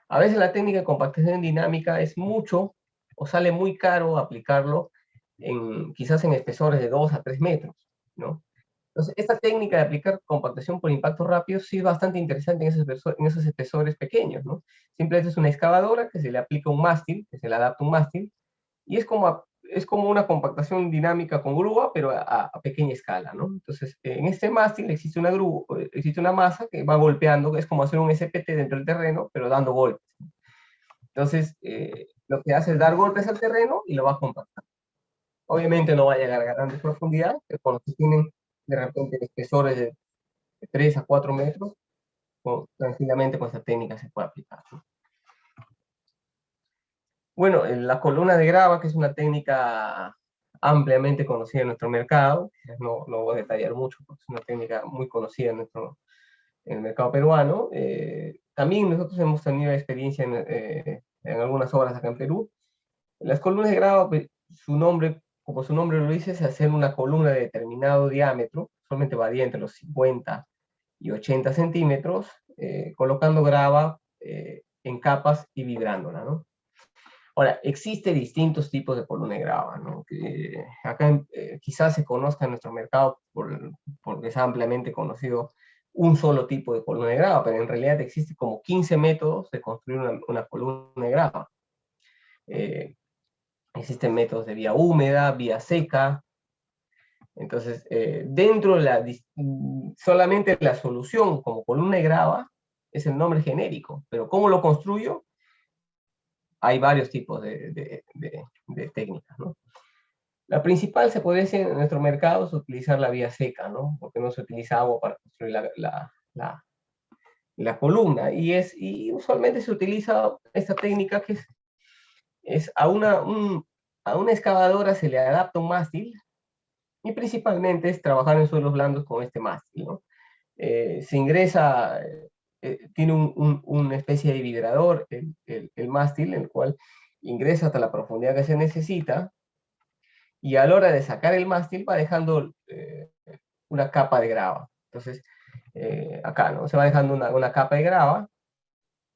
A veces la técnica de compactación dinámica es mucho o sale muy caro aplicarlo quizás en espesores de 2 a 3 metros, ¿no? Entonces, esta técnica de aplicar compactación por impacto rápido sí es bastante interesante en esos espesores pequeños, ¿no? Simplemente es una excavadora que se le aplica un mástil, que se le adapta un mástil, y es como una compactación dinámica con grúa, pero a pequeña escala, ¿no? Entonces, en este mástil existe una grúa, existe una masa que va golpeando, es como hacer un SPT dentro del terreno, pero dando golpes. Entonces, lo que hace es dar golpes al terreno y lo va a compactar. Obviamente no va a llegar a grandes profundidades, pero cuando se tienen de repente espesores de 3 a 4 metros, tranquilamente con esa técnica se puede aplicar, ¿no? Bueno, la columna de grava, que es una técnica ampliamente conocida en nuestro mercado, no voy a detallar mucho, porque es una técnica muy conocida en el mercado peruano. También nosotros hemos tenido experiencia en algunas obras acá en Perú. Las columnas de grava, pues, como su nombre lo dice, es hacer una columna de determinado diámetro, solamente varía entre los 50 y 80 centímetros, colocando grava en capas y vibrándola, ¿no? Ahora, existen distintos tipos de columna de grava, ¿no? Que acá quizás se conozca en nuestro mercado porque es ampliamente conocido un solo tipo de columna de grava, pero en realidad existe como 15 métodos de construir una columna de grava. Existen métodos de vía húmeda, vía seca. Entonces, solamente la solución como columna de grava es el nombre genérico, pero ¿cómo lo construyo? Hay varios tipos de técnicas, ¿no? La principal, se podría decir, en nuestro mercado es utilizar la vía seca, ¿no? Porque no se utiliza agua para construir la columna. Y usualmente se utiliza esta técnica que es a una excavadora se le adapta un mástil y principalmente es trabajar en suelos blandos con este mástil, ¿no? Se ingresa, tiene una especie de vibrador, el mástil, el cual ingresa hasta la profundidad que se necesita, y a la hora de sacar el mástil va dejando una capa de grava. Entonces, acá, ¿no? Se va dejando una capa de grava,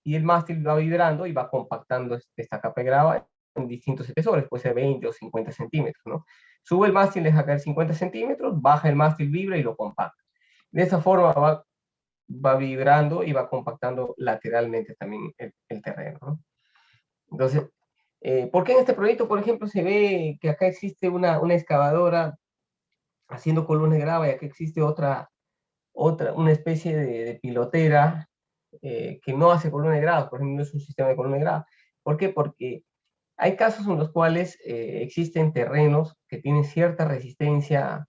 y el mástil va vibrando y va compactando esta capa de grava en distintos espesores, puede ser 20 o 50 centímetros, ¿no? Sube el mástil, deja caer 50 centímetros, baja el mástil, vibra y lo compacta. De esa forma va vibrando y va compactando lateralmente también el terreno, ¿no? Entonces, ¿Por qué en este proyecto, por ejemplo, se ve que acá existe una excavadora haciendo columnas de grava y acá existe una especie de pilotera que no hace columna de grava, por ejemplo, no es un sistema de columna de grava? ¿Por qué? Porque hay casos en los cuales existen terrenos que tienen cierta resistencia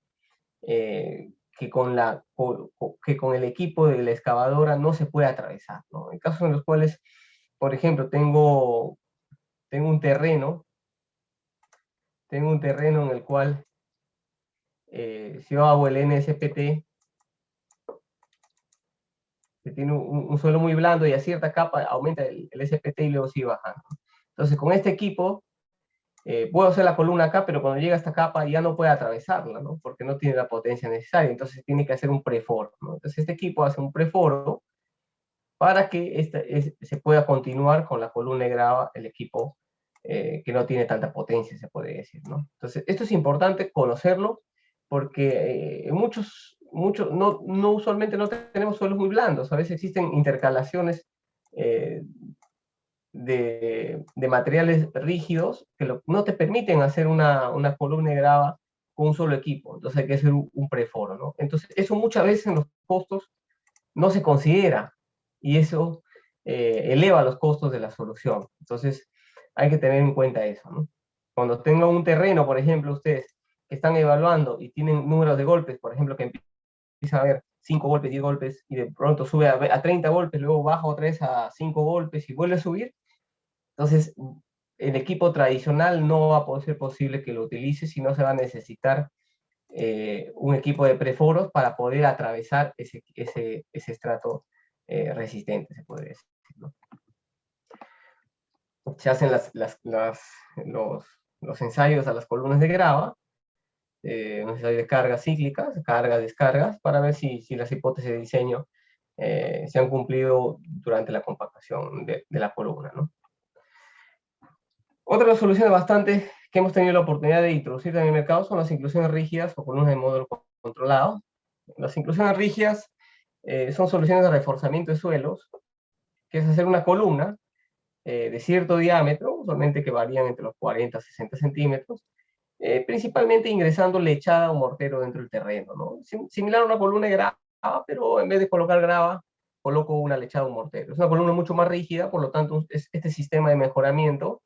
que con el equipo de la excavadora no se puede atravesar, ¿no? Hay casos en los cuales, por ejemplo, tengo un terreno, en el cual si yo hago el NSPT, que tiene un suelo muy blando y a cierta capa aumenta el SPT y luego sigue bajando. Entonces, con este equipo, puedo hacer la columna acá, pero cuando llega a esta capa ya no puede atravesarla, ¿no? Porque no tiene la potencia necesaria, entonces tiene que hacer un preforo, ¿no? Entonces este equipo hace un preforo para que se pueda continuar con la columna de grava, el equipo que no tiene tanta potencia, se puede decir, ¿no? Entonces, esto es importante conocerlo porque no usualmente no tenemos suelos muy blandos, a veces existen intercalaciones eh, de materiales rígidos que no te permiten hacer una columna de grava con un solo equipo, entonces hay que hacer un preforo, ¿no? Entonces, eso muchas veces en los costos no se considera y eso eleva los costos de la solución. Entonces, hay que tener en cuenta eso, ¿no? Cuando tengan un terreno, por ejemplo, ustedes que están evaluando y tienen números de golpes, por ejemplo, que empieza a haber 5 golpes, 10 golpes, y de pronto sube a 30 golpes, luego baja otra vez a 5 golpes y vuelve a subir, entonces el equipo tradicional no va a poder ser posible que lo utilice, si no se va a necesitar un equipo de preforos para poder atravesar ese estrato resistente, se puede decir, ¿no? Se hacen los ensayos a las columnas de grava, un ensayo de cargas cíclicas, cargas, descargas, para ver si las hipótesis de diseño se han cumplido durante la compactación de la columna, ¿no? Otra de las soluciones bastante que hemos tenido la oportunidad de introducir en el mercado son las inclusiones rígidas o columnas de módulo controlado. Las inclusiones rígidas son soluciones de reforzamiento de suelos, que es hacer una columna de cierto diámetro, usualmente que varían entre los 40 a 60 centímetros, principalmente ingresando lechada o mortero dentro del terreno, ¿no? Similar a una columna de grava, pero en vez de colocar grava, coloco una lechada o mortero. Es una columna mucho más rígida, por lo tanto, este sistema de mejoramiento,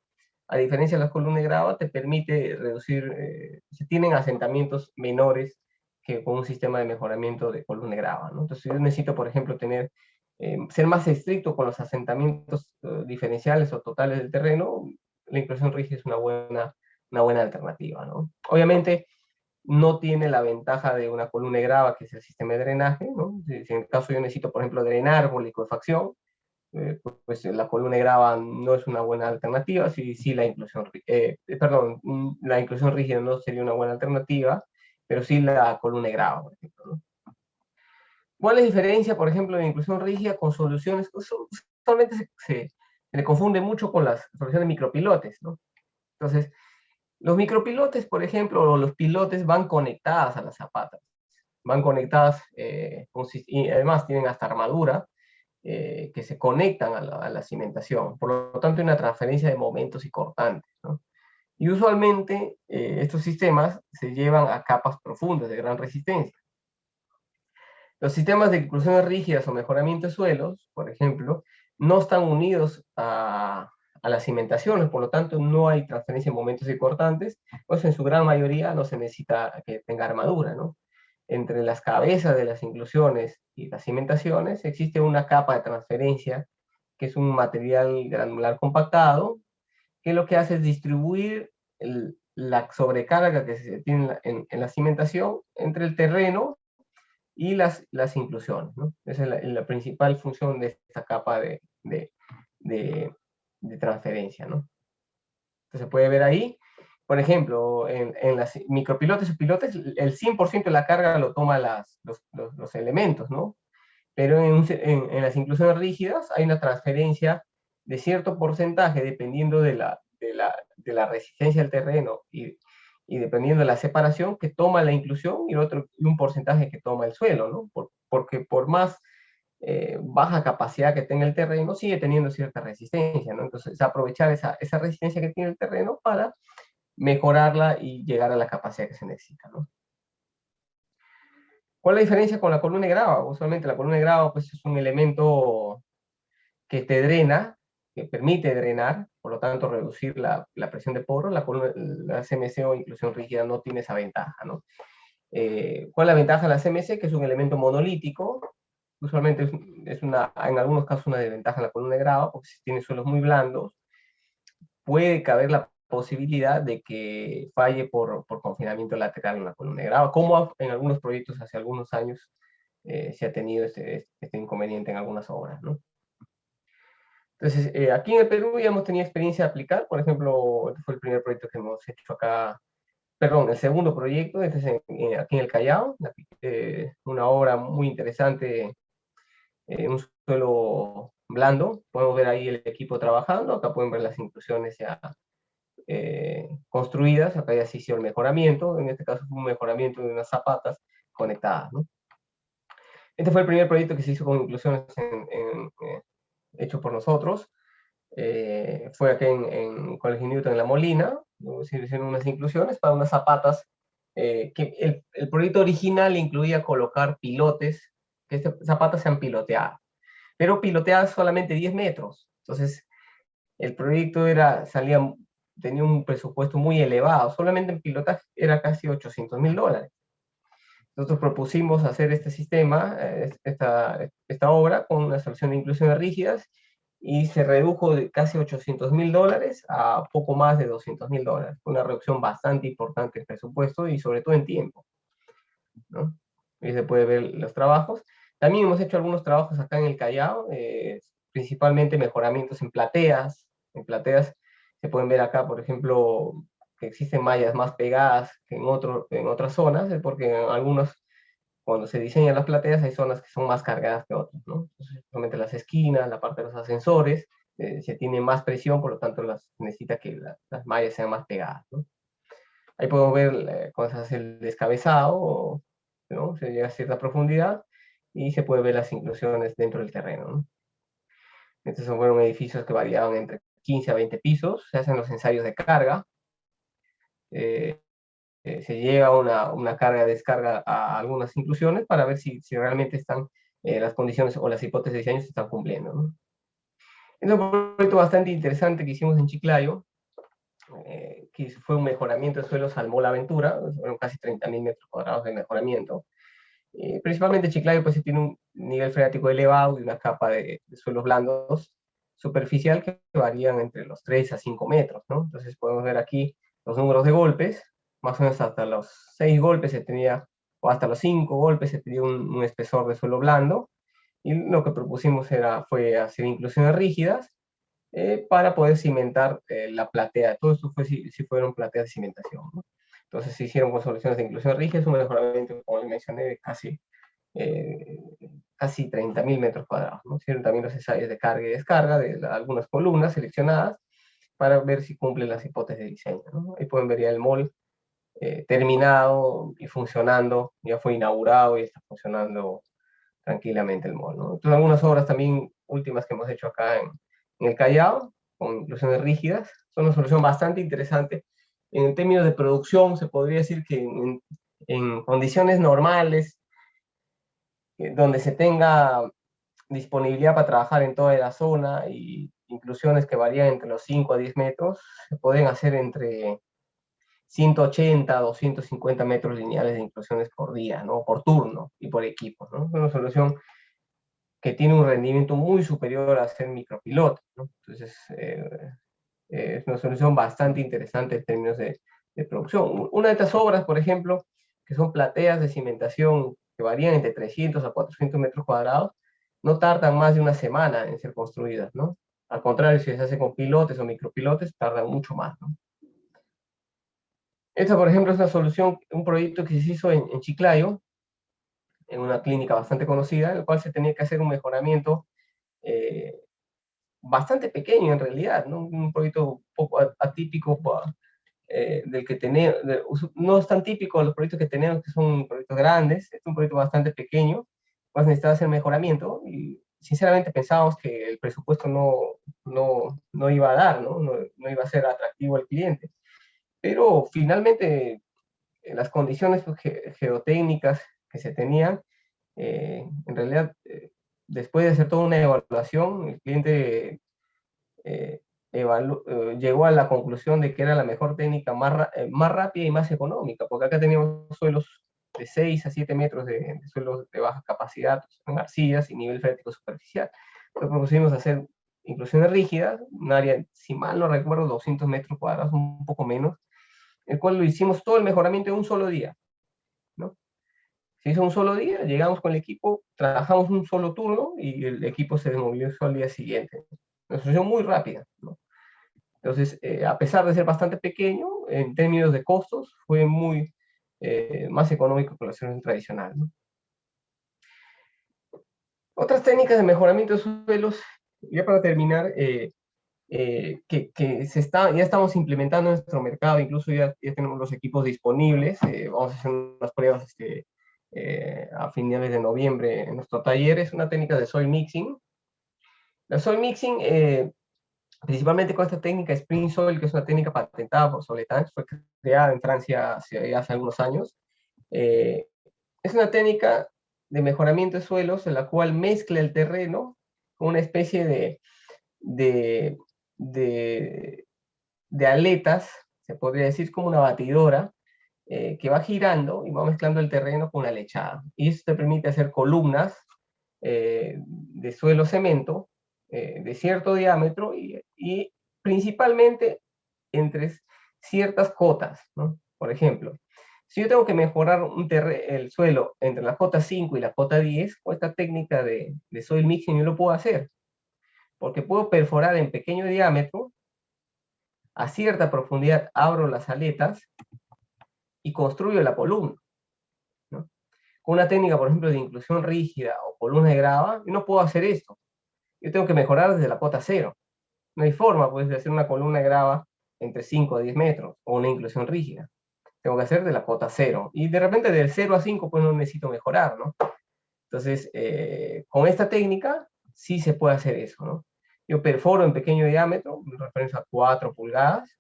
a diferencia de las columnas de grava, te permite reducir, se tienen asentamientos menores que con un sistema de mejoramiento de columna de grava, ¿no? Entonces, yo necesito, por ejemplo, ser más estricto con los asentamientos diferenciales o totales del terreno, la inclusión rígida es una buena alternativa, ¿no? Obviamente, no tiene la ventaja de una columna de grava, que es el sistema de drenaje, ¿no? Si en el caso yo necesito, por ejemplo, drenar por licuefacción, pues la columna de grava no es una buena alternativa, sí la inclusión rígida no sería una buena alternativa, pero sí la columna de grava, por ejemplo, ¿no? ¿Cuál es la diferencia, por ejemplo, de la inclusión rígida con soluciones? Usualmente se le confunde mucho con las soluciones de micropilotes, ¿no? Entonces, los micropilotes, por ejemplo, o los pilotes van conectadas a las zapatas, van conectadas, y además tienen hasta armadura, que se conectan a la cimentación. Por lo tanto, hay una transferencia de momentos y cortantes, ¿no? Y usualmente estos sistemas se llevan a capas profundas de gran resistencia. Los sistemas de inclusiones rígidas o mejoramiento de suelos, por ejemplo, no están unidos a las cimentaciones, por lo tanto no hay transferencia de momentos y cortantes, pues en su gran mayoría no se necesita que tenga armadura, ¿no? Entre las cabezas de las inclusiones y las cimentaciones existe una capa de transferencia, que es un material granular compactado, que lo que hace es distribuir la sobrecarga que se tiene en la cimentación entre el terreno y las inclusiones, ¿no? Esa es la principal función de esta capa de, de transferencia, ¿no? Entonces se puede ver ahí, por ejemplo, en las micropilotes o pilotes, el 100% de la carga lo toma los elementos, ¿no? Pero en las inclusiones rígidas hay una transferencia de cierto porcentaje dependiendo de la resistencia del terreno y dependiendo de la separación que toma la inclusión y un porcentaje que toma el suelo, ¿no? Porque por más baja capacidad que tenga el terreno, sigue teniendo cierta resistencia, ¿no? Entonces, aprovechar esa resistencia que tiene el terreno para mejorarla y llegar a la capacidad que se necesita, ¿no? ¿Cuál es la diferencia con la columna de grava? Usualmente la columna de grava pues, es un elemento que te drena, que permite drenar, por lo tanto reducir la presión de poros. La CMC o inclusión rígida no tiene esa ventaja, ¿no? ¿Cuál es la ventaja de la CMC? Que es un elemento monolítico. Usualmente en algunos casos una desventaja en la columna de grava, porque si tiene suelos muy blandos, puede caber la posibilidad de que falle por confinamiento lateral en la columna de grava, como en algunos proyectos hace algunos años se ha tenido este inconveniente en algunas obras, ¿no? Entonces, aquí en el Perú ya hemos tenido experiencia de aplicar, por ejemplo, este fue el primer proyecto que hemos hecho acá, perdón, el segundo proyecto, este es aquí en el Callao, una obra muy interesante, un suelo blando, podemos ver ahí el equipo trabajando, acá pueden ver las inclusiones ya construidas, acá ya se hizo el mejoramiento, en este caso fue un mejoramiento de unas zapatas conectadas, ¿no? Este fue el primer proyecto que se hizo con inclusiones hecho por nosotros, fue aquí en Colegio Newton en La Molina, se hicieron unas inclusiones para unas zapatas, que el proyecto original incluía colocar pilotes, que estas zapatas sean piloteadas, pero piloteadas solamente 10 metros, entonces el proyecto tenía un presupuesto muy elevado, solamente en pilotaje era casi $800.000. Nosotros propusimos hacer este sistema, esta obra, con una solución de inclusiones rígidas, y se redujo de casi $800.000 a poco más de $200.000. Una reducción bastante importante en presupuesto y sobre todo en tiempo, ¿no? Ahí se puede ver los trabajos. También hemos hecho algunos trabajos acá en el Callao, principalmente mejoramientos en plateas. En plateas se pueden ver acá, por ejemplo, que existen mallas más pegadas que en otras zonas, porque en algunos, cuando se diseñan las plateas, hay zonas que son más cargadas que otras, ¿no? Entonces, solamente las esquinas, la parte de los ascensores, se tiene más presión, por lo tanto necesita que las mallas sean más pegadas, ¿no? Ahí podemos ver cuando se hace el descabezado, ¿no? Se llega a cierta profundidad y se puede ver las inclusiones dentro del terreno, ¿no? Estos fueron edificios que variaban entre 15 a 20 pisos, se hacen los ensayos de carga, eh, se llega a una carga-descarga a algunas inclusiones para ver si realmente están las condiciones o las hipótesis de diseño se están cumpliendo, ¿no? Es un proyecto bastante interesante que hicimos en Chiclayo, que fue un mejoramiento de suelos al Mall Aventura, fueron casi 30.000 metros cuadrados de mejoramiento. Principalmente Chiclayo pues tiene un nivel freático elevado y una capa de suelos blandos superficial que varían entre los 3 a 5 metros, ¿no? Entonces podemos ver aquí los números de golpes, más o menos hasta los 6 golpes se tenía, o hasta los 5 golpes se tenía un espesor de suelo blando, y lo que propusimos fue hacer inclusiones rígidas para poder cimentar la platea. Todo esto si fueron plateas de cimentación, ¿no? Entonces se hicieron con soluciones de inclusión rígida, un mejoramiento, como les mencioné, de eh, casi 30.000 metros cuadrados, ¿no? Hicieron también los ensayos de carga y descarga de algunas columnas seleccionadas para ver si cumplen las hipótesis de diseño, ¿no? Ahí pueden ver ya el mall terminado y funcionando, ya fue inaugurado y está funcionando tranquilamente el mall, ¿no? Entonces algunas obras también últimas que hemos hecho acá en el Callao, con inclusiones rígidas, son una solución bastante interesante. En términos de producción, se podría decir que en condiciones normales, donde se tenga disponibilidad para trabajar en toda la zona y inclusiones que varían entre los 5 a 10 metros, se pueden hacer entre 180 a 250 metros lineales de inclusiones por día, ¿no? Por turno y por equipo, ¿no? Es una solución que tiene un rendimiento muy superior a ser micropiloto, ¿no? Entonces, es una solución bastante interesante en términos de producción. Una de estas obras, por ejemplo, que son plateas de cimentación que varían entre 300 a 400 metros cuadrados, no tardan más de una semana en ser construidas, ¿no? Al contrario, si se hace con pilotes o micropilotes, tardan mucho más, ¿no? Esta, por ejemplo, es una solución, un proyecto que se hizo en Chiclayo, en una clínica bastante conocida, en el cual se tenía que hacer un mejoramiento eh, bastante pequeño en realidad, ¿no? Un proyecto un poco atípico del que tenemos, no es tan típico de los proyectos que tenemos, que son proyectos grandes, es un proyecto bastante pequeño, cuales necesitaba hacer mejoramiento, y sinceramente pensábamos que el presupuesto no iba a dar, no iba a ser atractivo al cliente. Pero finalmente las condiciones pues, geotécnicas que se tenían, en realidad, después de hacer toda una evaluación, el cliente eh, llegó a la conclusión de que era la mejor técnica más rápida y más económica, porque acá teníamos suelos de 6 a 7 metros de suelos de baja capacidad, en arcillas y nivel freático superficial. Entonces propusimos hacer inclusiones rígidas, un área, si mal no recuerdo, 200 metros cuadrados, un poco menos, el cual lo hicimos todo el mejoramiento en un solo día, ¿no? Se hizo un solo día, llegamos con el equipo, trabajamos un solo turno y el equipo se desmovilizó al día siguiente. Una solución muy rápida, ¿no? Entonces, a pesar de ser bastante pequeño, en términos de costos, fue muy más económico que la solución tradicional, ¿no? Otras técnicas de mejoramiento de suelos, ya para terminar, que ya estamos implementando en nuestro mercado, incluso ya tenemos los equipos disponibles, vamos a hacer unas pruebas a finales de noviembre en nuestro taller, es una técnica de soil mixing. La soil mixing, principalmente con esta técnica Spring Soil, que es una técnica patentada por Soletanche, fue creada en Francia hace algunos años. Es una técnica de mejoramiento de suelos en la cual mezcla el terreno con una especie de, de, de aletas, se podría decir como una batidora, que va girando y va mezclando el terreno con la lechada. Y eso te permite hacer columnas de suelo cemento de cierto diámetro y principalmente entre ciertas cotas, ¿no? Por ejemplo, si yo tengo que mejorar el suelo entre la cota 5 y la cota 10, con esta técnica de soil mixing yo lo puedo hacer, porque puedo perforar en pequeño diámetro, a cierta profundidad abro las aletas y construyo la columna, ¿no? Con una técnica, por ejemplo, de inclusión rígida o columna de grava, yo no puedo hacer esto. Yo tengo que mejorar desde la cota 0. No hay forma, pues, de hacer una columna de grava entre 5 a 10 metros o una inclusión rígida. Tengo que hacer de la cota 0. Y de repente del 0 a 5, pues no necesito mejorar, ¿no? Entonces, con esta técnica sí se puede hacer eso, ¿no? Yo perforo en pequeño diámetro, en referencia a 4 pulgadas,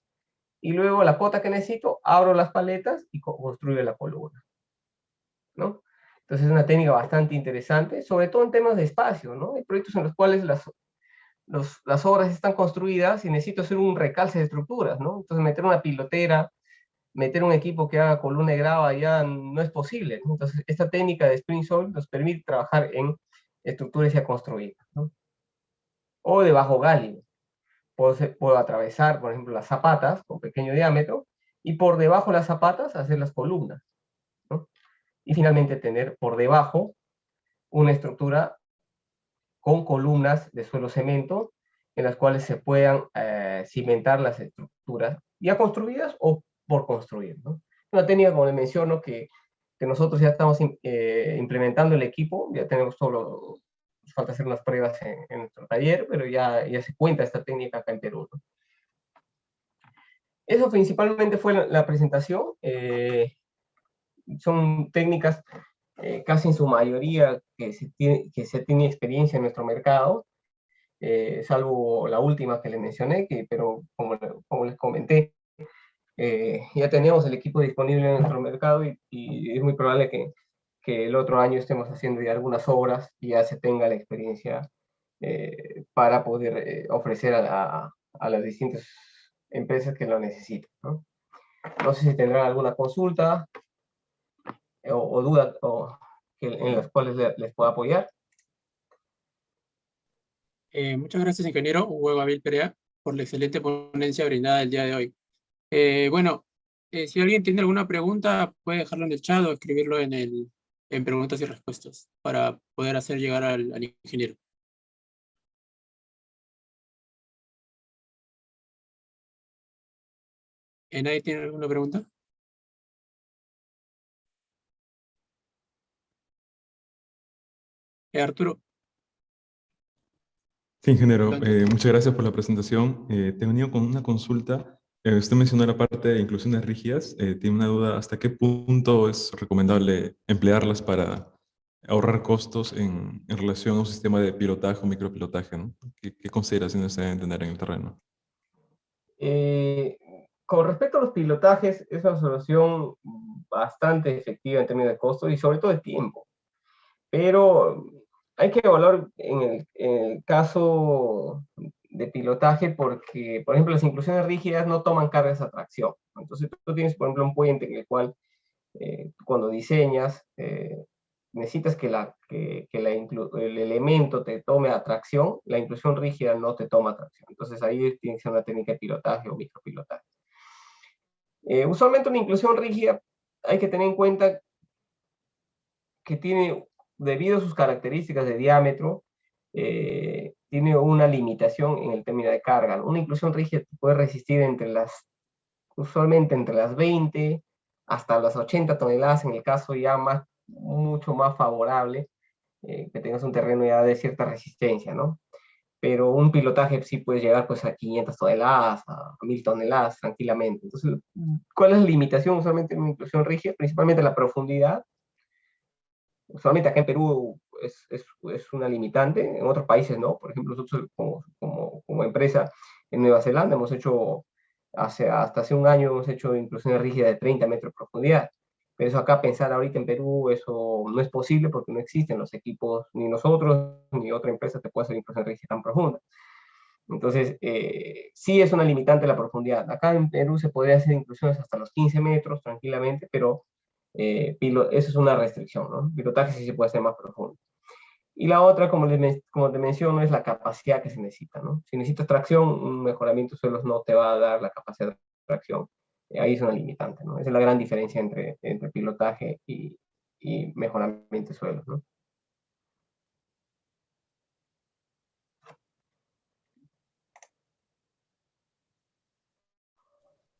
y luego la cota que necesito, abro las paletas y construyo la columna, ¿no? Entonces es una técnica bastante interesante, sobre todo en temas de espacio, ¿no? Hay proyectos en los cuales las obras están construidas y necesito hacer un recalce de estructuras, ¿no? Entonces meter una pilotera, meter un equipo que haga columna de grava ya no es posible, ¿no? Entonces esta técnica de Spring Soil nos permite trabajar en estructuras ya construidas, ¿no? O de bajo galio. Puedo atravesar, por ejemplo, las zapatas con pequeño diámetro y por debajo de las zapatas hacer las columnas, ¿no? Y finalmente tener por debajo una estructura con columnas de suelo cemento en las cuales se puedan cimentar las estructuras ya construidas o por construir, ¿no? Una técnica, como les menciono, que nosotros ya estamos implementando el equipo, ya tenemos solo, nos falta hacer unas pruebas en nuestro taller, pero ya se cuenta esta técnica acá en Perú, ¿no? Eso principalmente fue la presentación. Son técnicas casi en su mayoría que se tiene experiencia en nuestro mercado, salvo la última que les mencioné, pero como les comenté, ya tenemos el equipo disponible en nuestro mercado y es muy probable que el otro año estemos haciendo ya algunas obras y ya se tenga la experiencia para poder ofrecer a las distintas empresas que lo necesitan, ¿no? No sé si tendrán alguna consulta o duda en las cuales les pueda apoyar. Muchas gracias, ingeniero Hugo Gabriel Perea, por la excelente ponencia brindada el día de hoy. Bueno, si alguien tiene alguna pregunta, puede dejarlo en el chat o escribirlo en preguntas y respuestas para poder hacer llegar al ingeniero. ¿Nadie tiene alguna pregunta? Arturo. Sí, ingeniero, muchas gracias por la presentación. Te he venido con una consulta. Usted mencionó la parte de inclusiones rígidas. Tiene una duda, ¿hasta qué punto es recomendable emplearlas para ahorrar costos en relación a un sistema de pilotaje o micropilotaje, ¿no? ¿Qué consideraciones se deben tener en el terreno? Eh, con respecto a los pilotajes, es una solución bastante efectiva en términos de costo y sobre todo de tiempo. Pero hay que evaluar en el caso de pilotaje porque, por ejemplo, las inclusiones rígidas no toman cargas a tracción. Entonces, tú tienes, por ejemplo, un puente en el cual cuando diseñas, necesitas que el elemento te tome atracción, la inclusión rígida no te toma atracción. Entonces ahí tiene que ser una técnica de pilotaje o micropilotaje. Usualmente una inclusión rígida hay que tener en cuenta que tiene, debido a sus características de diámetro, tiene una limitación en el término de carga, ¿no? Una inclusión rígida puede resistir usualmente entre las 20 hasta las 80 toneladas, en el caso ya mucho más favorable, que tengas un terreno ya de cierta resistencia, ¿no? Pero un pilotaje sí puede llegar pues a 500 toneladas, a 1000 toneladas tranquilamente. Entonces, ¿cuál es la limitación usualmente en una inclusión rígida? Principalmente la profundidad. Usualmente acá en Perú es una limitante, en otros países no. Por ejemplo, nosotros como empresa en Nueva Zelanda hemos hecho, hasta hace un año hemos hecho inclusiones rígidas de 30 metros de profundidad. Pero eso acá pensar ahorita en Perú, eso no es posible porque no existen los equipos, ni nosotros, ni otra empresa te puede hacer inclusión rígida tan profunda. Entonces, sí es una limitante la profundidad. Acá en Perú se podría hacer inclusiones hasta los 15 metros tranquilamente, pero eso es una restricción, ¿no? Pilotaje sí se puede hacer más profundo. Y la otra, como te menciono, es la capacidad que se necesita, ¿no? Si necesitas tracción, un mejoramiento de suelos no te va a dar la capacidad de tracción. Ahí es una limitante, ¿no? Esa es la gran diferencia entre pilotaje y mejoramiento de suelos, ¿no?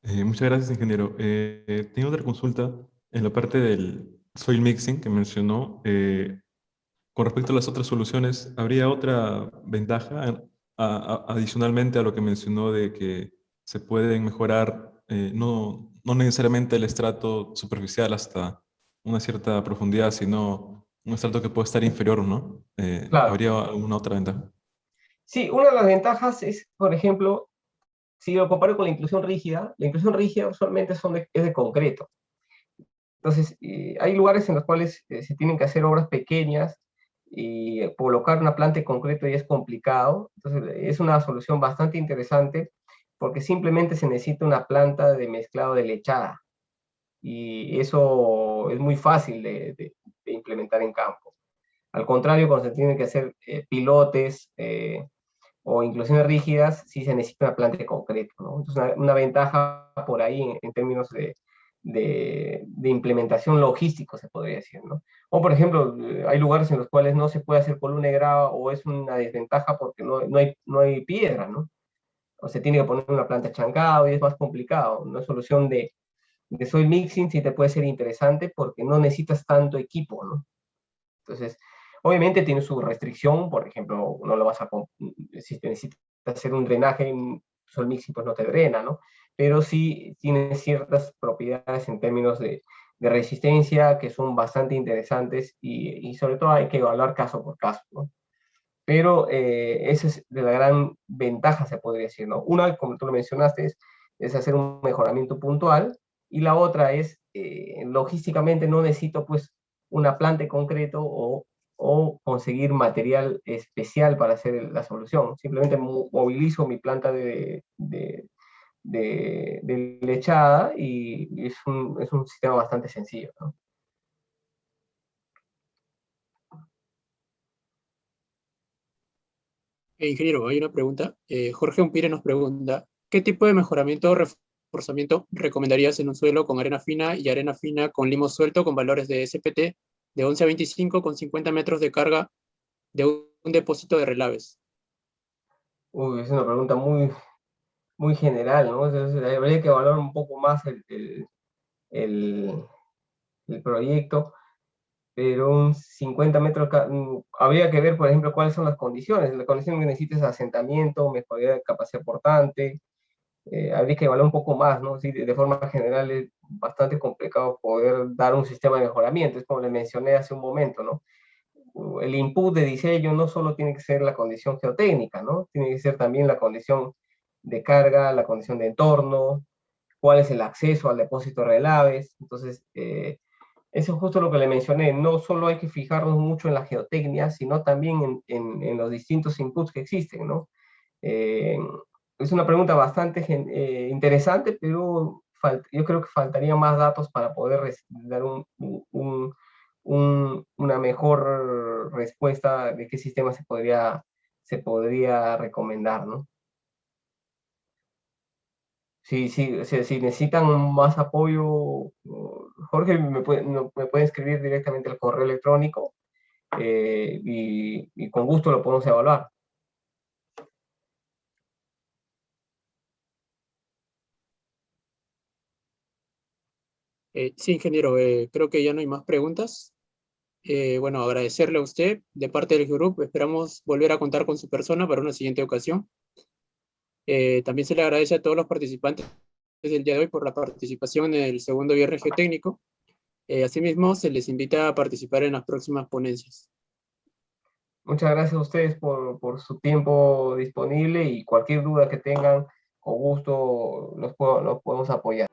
Muchas gracias, ingeniero. Tengo otra consulta en la parte del soil mixing que mencionó. Con respecto a las otras soluciones, ¿habría otra ventaja adicionalmente a lo que mencionó de que se pueden mejorar no necesariamente el estrato superficial hasta una cierta profundidad, sino un estrato que puede estar inferior, ¿no? Claro. ¿Habría alguna otra ventaja? Sí, una de las ventajas es, por ejemplo, si lo comparo con la inclusión rígida usualmente es de concreto. Entonces, hay lugares en los cuales se tienen que hacer obras pequeñas y colocar una planta en concreto ya es complicado. Entonces, es una solución bastante interesante porque simplemente se necesita una planta de mezclado de lechada y eso es muy fácil de implementar en campo. Al contrario, cuando se tienen que hacer pilotes o inclusiones rígidas, sí se necesita una planta de concreto, ¿no? Entonces, una ventaja por ahí en términos de implementación logístico, se podría decir, ¿no? O, por ejemplo, hay lugares en los cuales no se puede hacer columna de grava o es una desventaja porque no hay piedra, ¿no? O se tiene que poner una planta chancado y es más complicado. Una solución de soil mixing sí te puede ser interesante porque no necesitas tanto equipo, ¿no? Entonces, obviamente tiene su restricción, por ejemplo, no lo vas a, si te necesitas hacer un drenaje en sol mixing, pues no te drena, ¿no? Pero sí tiene ciertas propiedades en términos de resistencia que son bastante interesantes y sobre todo hay que evaluar caso por caso, ¿no? Pero esa es de la gran ventaja, se podría decir, ¿no? Una, como tú lo mencionaste, es hacer un mejoramiento puntual y la otra es, logísticamente no necesito pues una planta en concreto o conseguir material especial para hacer la solución. Simplemente movilizo mi planta de lechada y es un sistema bastante sencillo, ¿no? Ingeniero, hay una pregunta. Jorge Umpire nos pregunta, ¿qué tipo de mejoramiento o reforzamiento recomendarías en un suelo con arena fina y arena fina con limo suelto con valores de SPT de 11 a 25 con 50 metros de carga de un depósito de relaves? Uy, es una pregunta muy general, ¿no? Entonces, habría que evaluar un poco más el, el proyecto, pero un 50 metros, habría que ver, por ejemplo, cuáles son las condiciones. La condición que necesites es asentamiento, mejoría de capacidad portante, habría que evaluar un poco más, ¿no? Sí, de forma general es bastante complicado poder dar un sistema de mejoramiento, es como le mencioné hace un momento, ¿no? el input de diseño no solo tiene que ser la condición geotécnica, ¿no? Tiene que ser también la condición de carga, la condición de entorno, cuál es el acceso al depósito de relaves. Entonces, eso es justo lo que le mencioné. No solo hay que fijarnos mucho en la geotecnia, sino también en los distintos inputs que existen, ¿no? Eh, es una pregunta bastante interesante, pero yo creo que faltarían más datos para poder dar una mejor respuesta de qué sistema se podría recomendar, ¿no? Si necesitan más apoyo, Jorge me puede escribir directamente al correo electrónico, y con gusto lo podemos evaluar. Sí, ingeniero, creo que ya no hay más preguntas. Bueno, agradecerle a usted de parte del grupo. Esperamos volver a contar con su persona para una siguiente ocasión. También se le agradece a todos los participantes del día de hoy por la participación en el segundo viernes geotécnico. Asimismo, se les invita a participar en las próximas ponencias. Muchas gracias a ustedes por su tiempo disponible, y cualquier duda que tengan, con gusto los podemos apoyar.